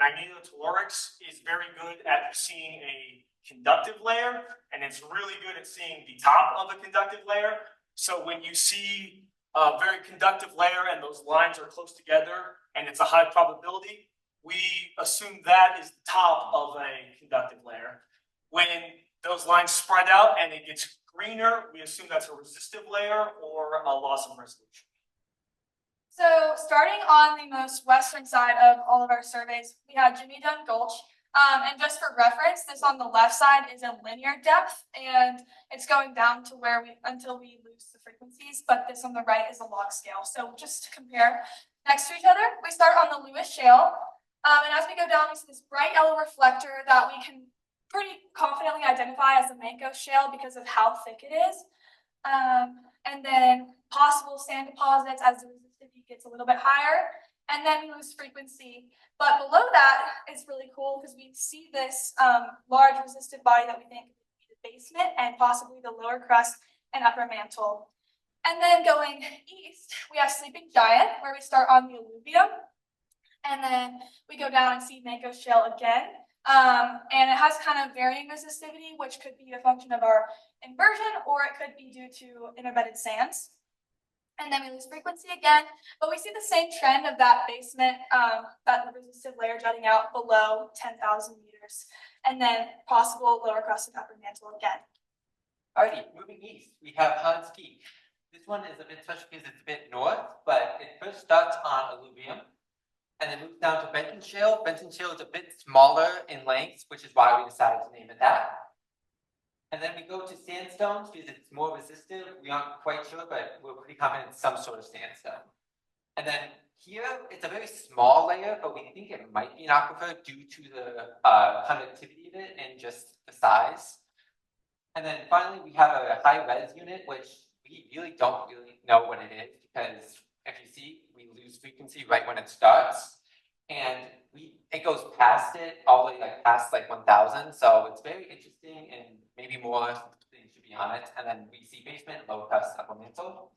magnetotellurics is very good at seeing a conductive layer, and it's really good at seeing the top of a conductive layer. So when you see a very conductive layer and those lines are close together and it's a high probability, we assume that is the top of a conductive layer. When those lines spread out and it gets greener, we assume that's a resistive layer or a loss of resolution. So starting on the most western side of all of our surveys, we had Jimmy Dunn Gulch. And just for reference, this on the left side is a linear depth, and it's going down to where until we lose the frequencies, but this on the right is a log scale. So just to compare next to each other, we start on the Lewis Shale. And as we go down, we see this bright yellow reflector that we can pretty confidently identify as the Manco Shale because of how thick it is. And then possible sand deposits as the resistivity gets a little bit higher, and then we lose frequency. But below that is really cool because we see this large resistive body that we think would be the basement and possibly the lower crust and upper mantle. And then going east, we have Sleeping Giant, where we start on the alluvium. And then we go down and see Manco Shale again. And it has kind of varying resistivity, which could be a function of our inversion, or it could be due to interbedded sands. And then we lose frequency again, but we see the same trend of that basement, that resistive layer jutting out below 10,000 meters, and then possible lower crust and upper mantle again. Alrighty, moving east, we have Hans Peak. This one is a bit special because it's a bit north, but it first starts on alluvium and then moves down to Benton Shale. Benton Shale is a bit smaller in length, which is why we decided to name it that. And then we go to sandstones because it's more resistive. We aren't quite sure, but we're pretty confident it's some sort of sandstone. And then here, it's a very small layer, but we think it might be an aquifer due to the conductivity of it and just the size. And then finally, we have a high res unit, which we really don't know what it is because if you see, we lose frequency right when it starts. And it goes past it all the way past 1,000. So it's very interesting and maybe more things should be on it. And then we see basement, low crust, upper mantle.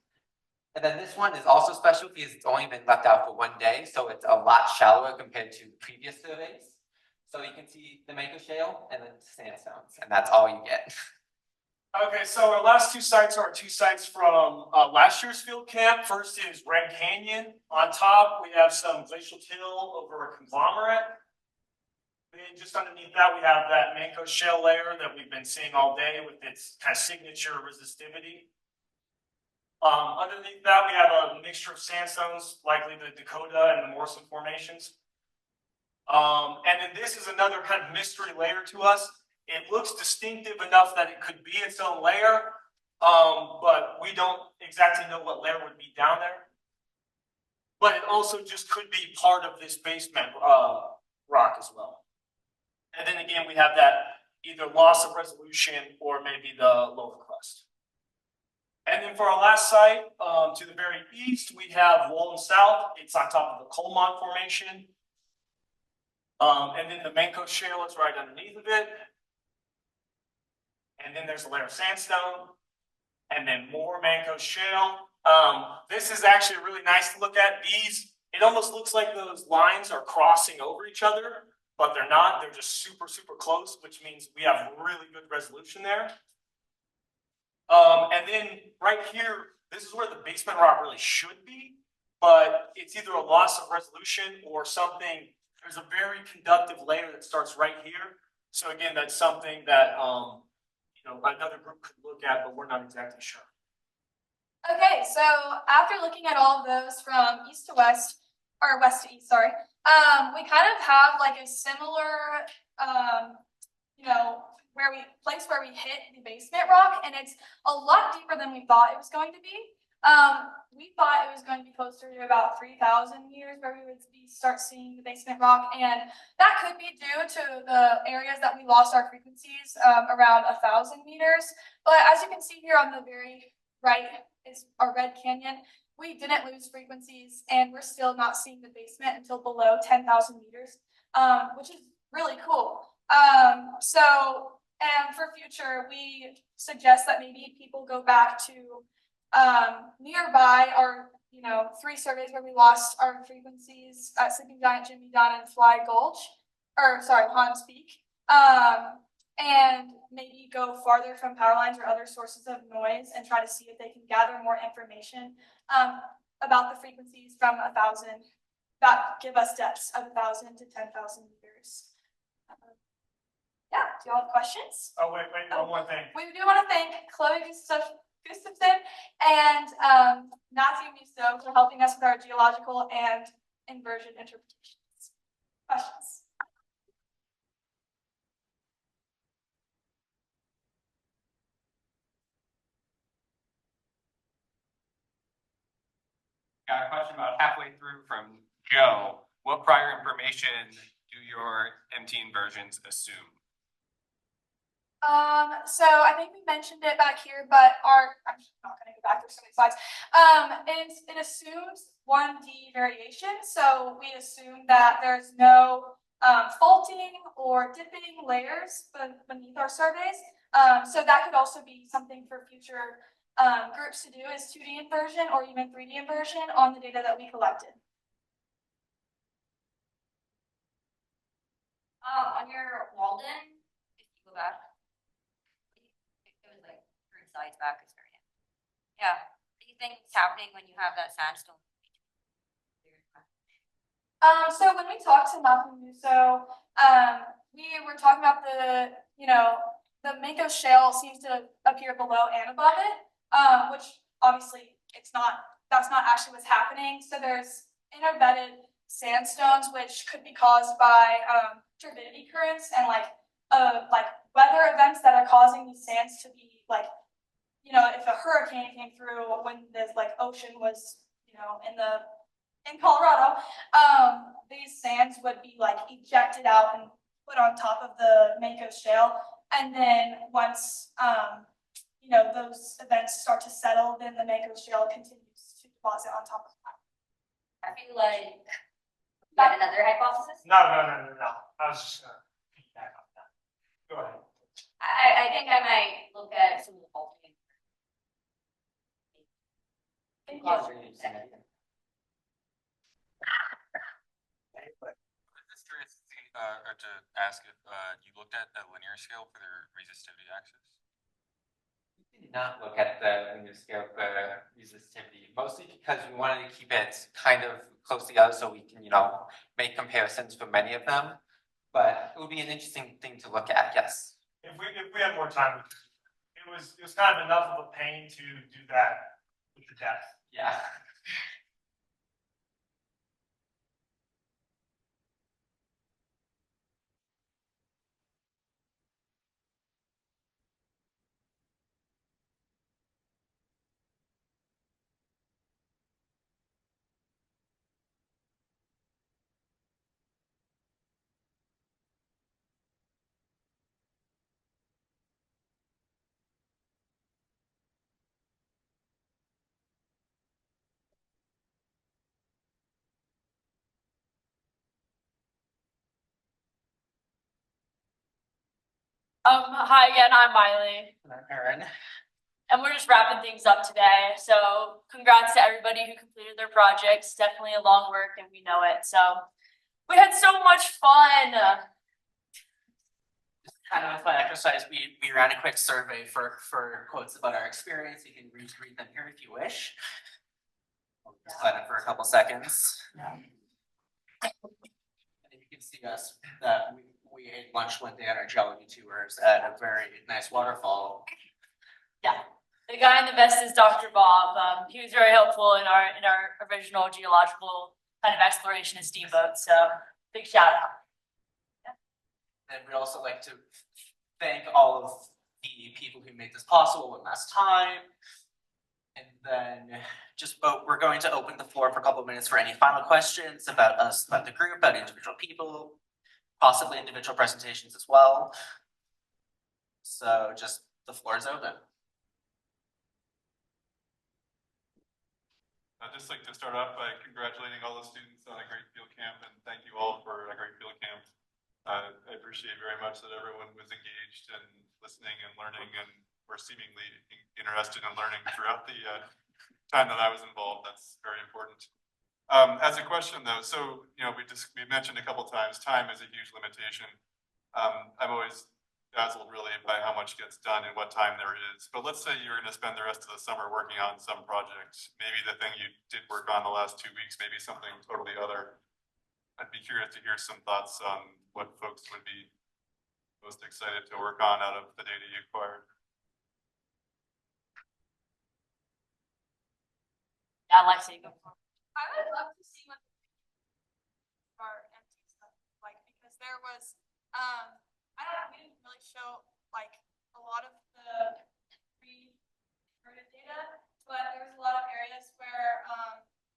And then this one is also special because it's only been left out for 1 day. So it's a lot shallower compared to previous surveys. So you can see the Manco Shale and then sandstones, and that's all you get. Okay, so our last two sites are two sites from last year's field camp. First is Red Canyon. On top, we have some glacial till over a conglomerate. Then just underneath that, we have that Manco Shale layer that we've been seeing all day with its kind of signature resistivity. Underneath that, we have a mixture of sandstones, likely the Dakota and the Morrison formations. And then this is another kind of mystery layer to us. It looks distinctive enough that it could be its own layer, but we don't exactly know what layer would be down there. But it also just could be part of this basement rock as well. And then again, we have that either loss of resolution or maybe the lower crust. And then for our last site, to the very east, we have Walden South. It's on top of the Coalmont Formation. And then the Manco Shale is right underneath of it. And then there's a layer of sandstone, and then more Manco Shale. This is actually really nice to look at. It almost looks like those lines are crossing over each other, but they're not. They're just super, super close, which means we have really good resolution there. And then right here, this is where the basement rock really should be, but it's either a loss of resolution or something. There's a very conductive layer that starts right here. So again, that's something that another group could look at, but we're not exactly sure. Okay, so after looking at all of those from east to west, or west to east, sorry, we kind of have a similar, place where we hit the basement rock, and it's a lot deeper than we thought it was going to be. We thought it was going to be closer to about 3,000 meters where we would start seeing the basement rock, and that could be due to the areas that we lost our frequencies around 1,000 meters. But as you can see here on the very right is our Red Canyon. We didn't lose frequencies, and we're still not seeing the basement until below 10,000 meters, which is really cool. And for future, we suggest that maybe people go back to nearby our 3 surveys where we lost our frequencies at Sleeping Giant, Jimmy Dunn, and Hans Peak, and maybe go farther from power lines or other sources of noise and try to see if they can gather more information about the frequencies from 1,000 that give us depths of 1,000 to 10,000 meters. Yeah, do you all have questions? Oh, wait, one more thing. We do want to thank Chloe Gustafson, and Matthew Musso for helping us with our geological and inversion interpretations. Questions? Got a question about halfway through from Joe. What prior information do your MT inversions assume? So I think we mentioned it back here, but I'm not going to go back, there's so many slides. It assumes 1D variation. So we assume that there's no faulting or dipping layers beneath our surveys. So that could also be something for future groups to do, is 2D inversion or even 3D inversion on the data that we collected. On your Walden, if you go back, it was like 3 slides back. It's very yeah. What do you think is happening when you have that sandstone? So when we talked to Matthew Musso, we were talking about the the Mako shale seems to appear below and above it, which obviously that's not actually what's happening. So there's interbedded sandstones which could be caused by turbidity currents and like weather events that are causing these sands to be like, if a hurricane came through when the ocean was in Colorado, these sands would be ejected out and put on top of the Mako shale, and then once those events start to settle, then the Mako shale continues to deposit on top of that. I feel like you got another hypothesis. No. I was just gonna piggyback on that. Go ahead. I think I might look at some of the faulting. Just curious to see, or to ask if you looked at a linear scale for their resistivity axis. We did not look at the linear scale for resistivity, mostly because we wanted to keep it kind of close together so we can, make comparisons for many of them. But it would be an interesting thing to look at, yes. If we had more time, it was kind of enough of a pain to do that with the depth. Yeah. Hi again, I'm Miley. Aaron. And we're just wrapping things up today. So congrats to everybody who completed their projects. Definitely a long work and we know it. So we had so much fun. Kind of a fun exercise. We ran a quick survey for quotes about our experience. You can read them here if you wish. I'll just let it for a couple seconds. And you can see us that we ate lunch one day on our geology tours at a very nice waterfall. Yeah. The guy in the vest is Dr. Bob. He was very helpful in our original geological kind of exploration of Steamboat. So big shout out. And we'd also like to thank all of the people who made this possible one last time. And then we're going to open the floor for a couple of minutes for any final questions about us, about the group, about individual people, possibly individual presentations as well. So just the floor is open. I'd just like to start off by congratulating all the students on a great field camp, and thank you all for a great field camp. I appreciate very much that everyone was engaged and listening and learning and were seemingly interested in learning throughout the time that I was involved. That's very important. As a question though, so we mentioned a couple times, time is a huge limitation. I'm always dazzled really by how much gets done and what time there is. But let's say you're going to spend the rest of the summer working on some project. Maybe the thing you did work on the last 2 weeks, maybe something totally other. I'd be curious to hear some thoughts on what folks would be most excited to work on out of the data you acquired. Yeah, Lexi, go for it. I would love to see what our empty stuff like, because there was, we didn't really show like a lot of the pre-recorded data, but there was a lot of areas where,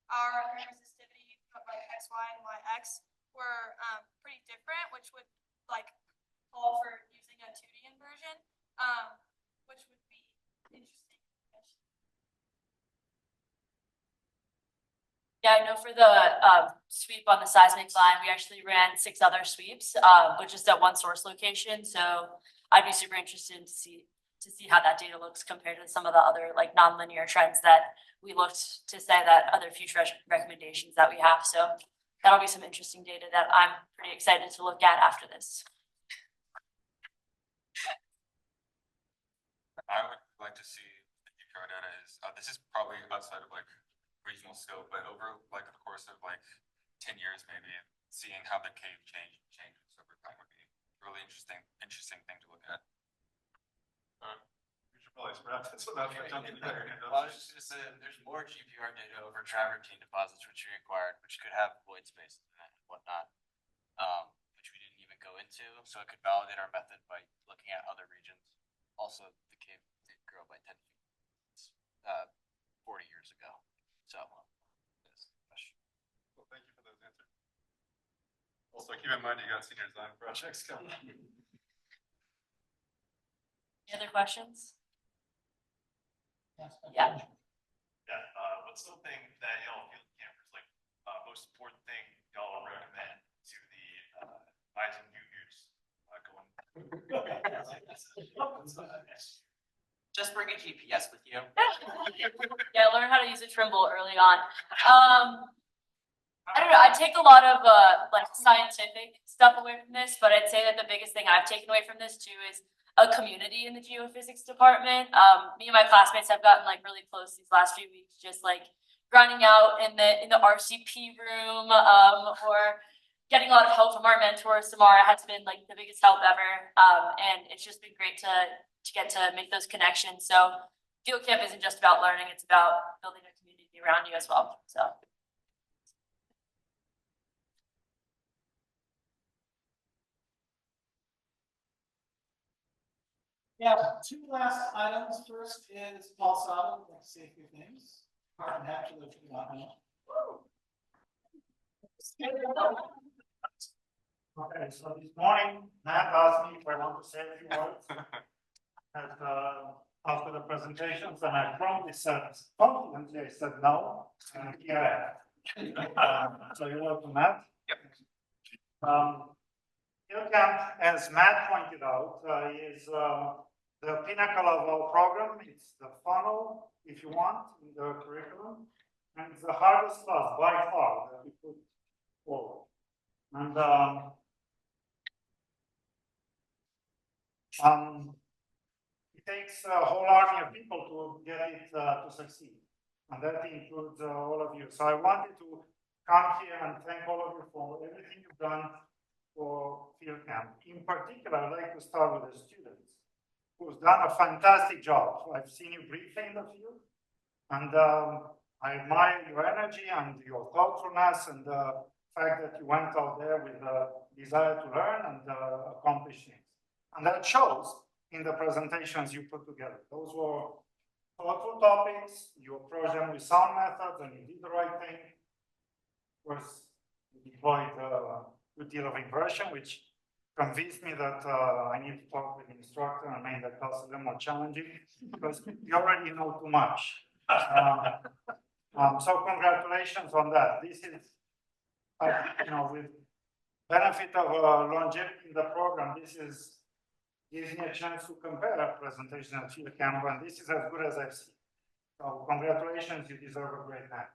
our current resistivity, like X, Y, and Y, X were, pretty different, which would like call for using a 2D inversion, which would be interesting. Yeah, I know for the sweep on the seismic line, we actually ran 6 other sweeps, but just at one source location. So I'd be super interested to see how that data looks compared to some of the other like nonlinear trends that we looked to say that other future recommendations that we have. So that'll be some interesting data that I'm pretty excited to look at after this. I would like to see the GPR data is, this is probably outside of like regional scope, but over like the course of like 10 years, maybe seeing how the cave changes over time would be a really interesting thing to look at. We should probably wrap this up. Well, I was just gonna say, there's more GPR data over travertine deposits which we required, which could have void space and whatnot, which we didn't even go into, so it could validate our method by looking at other regions. Also, the cave did grow by 10 feet, 40 years ago, so. Well, thank you for those answers. Also, keep in mind you got senior design projects coming. Any other questions? Yeah. Yeah. What's something that y'all feel campers like, most important thing y'all recommend to the, rising juniors, going? Just bring a GPS with you. Yeah, learn how to use a Trimble early on. I don't know, I take a lot of like scientific stuff away from this, but I'd say that the biggest thing I've taken away from this too is a community in the geophysics department. Me and my classmates have gotten like really close these last few weeks, just like grinding out in the RCP room, or getting a lot of help from our mentor. Samara has been like the biggest help ever, and it's just been great to get to make those connections. So field camp isn't just about learning; it's about building a community around you as well. So. Yeah, 2 last items. First is Paul Sado, like to say a few things. I'm happy to let you know. Okay, so this morning, Matt asked me if I want to say a few words after the presentations, and I confidently said no, and here I am. So you're welcome, Matt. Yep. Field camp, as Matt pointed out, is the pinnacle of our program. It's the funnel, if you want, in the curriculum, and it's the hardest class by far that we put forward. And it takes a whole army of people to get it to succeed, and that includes all of you. So I wanted to come here and thank all of you for everything you've done for field camp. In particular, I'd like to start with the students who've done a fantastic job. I've seen you briefly in the field, and I admire your energy and your thoughtfulness and the fact that you went out there with a desire to learn and accomplish things. And that shows in the presentations you put together. Those were thoughtful topics, you approached them with sound methods, and you did the right thing. Of course, you deployed a good deal of inversion, which convinced me that I need to talk with the instructor and make that class a little more challenging, because you already know too much. So congratulations on that. This is, with benefit of longevity in the program, this gives me a chance to compare a presentation at field camp, and this is as good as I've seen. So congratulations, you deserve a great night.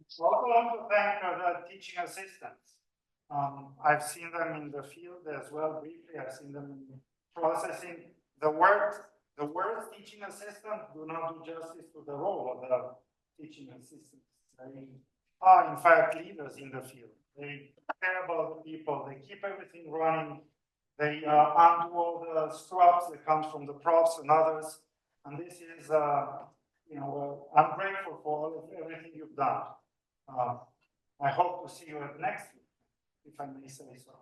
So I want to thank the teaching assistants. I've seen them in the field as well briefly. I've seen them in processing. The words teaching assistant do not do justice to the role of the teaching assistants. They are in fact leaders in the field. They care about the people. They keep everything running They undo all the scrubs that comes from the profs and others. And this is, I'm grateful for everything you've done. I hope to see you at next week, if I may say so.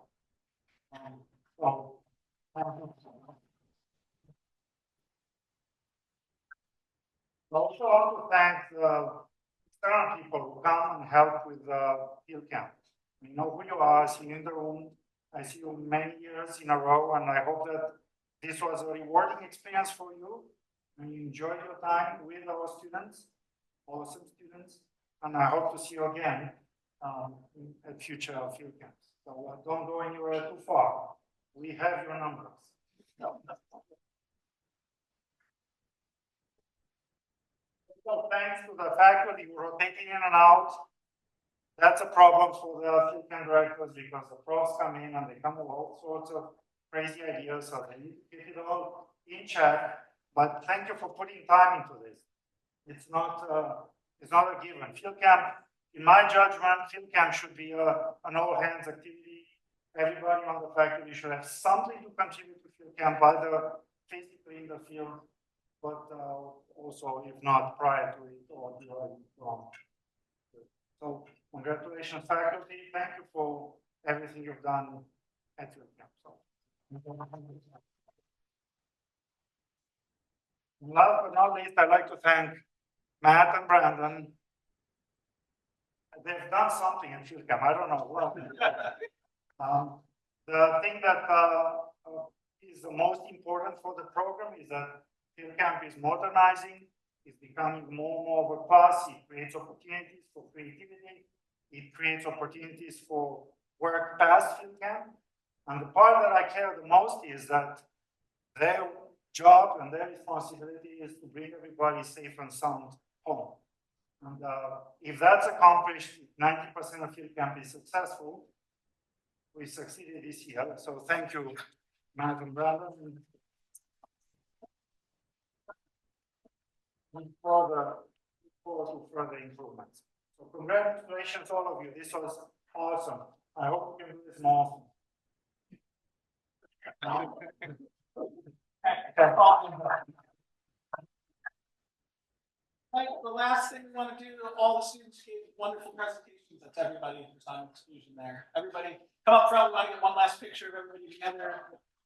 Also, I want to thank the external people who come and help with the field camp. You know who you are, I see you in the room. I see you many years in a row, and I hope that this was a rewarding experience for you, and you enjoyed your time with our students, awesome students, and I hope to see you again at future field camps. So don't go anywhere too far. We have your numbers. So thanks to the faculty who rotating in and out. That's a problem for the field camp directors because the profs come in and they come with all sorts of crazy ideas, so they need to get it all in check. But thank you for putting time into this. It's not a given. Field camp, in my judgment, field camp should be an all-hands activity. Everybody on the faculty should have something to contribute to field camp, either physically in the field, but also, if not prior to it or during. So, congratulations, faculty. Thank you for everything you've done at field camp. So. Last but not least, I'd like to thank Matt and Brandon. They've done something in field camp. I don't know what. The thing that is the most important for the program is that field camp is modernizing. It's becoming more and more of a class. It creates opportunities for creativity. It creates opportunities for work past field camp. And the part that I care the most is that their job and their responsibility is to bring everybody safe and sound home. And if that's accomplished, 90% of field camp is successful. We succeeded this year. So thank you, Matt and Brandon. Look forward to further improvements. So congratulations, all of you. This was awesome. I hope we can do this more often. The last thing we want to do, all the students gave wonderful presentations. That's everybody. There's not an exclusion there. Everybody come up front. We want to get one last picture of everybody together.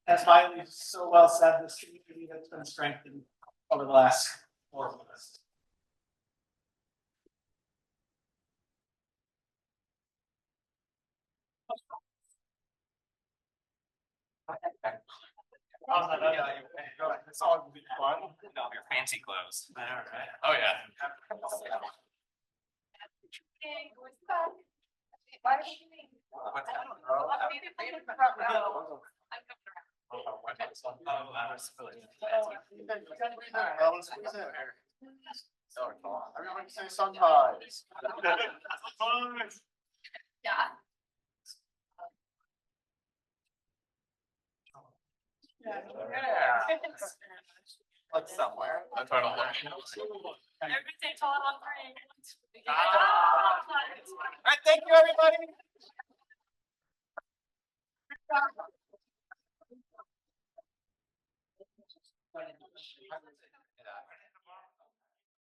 As Miley so well said, this community that's been strengthened over the last 4 months. It's all gonna be fun. No, your fancy clothes. Oh yeah. Everybody say sunrise. Yeah. What's somewhere? That's what I'm Everybody say tall on three. All right, thank you, everybody.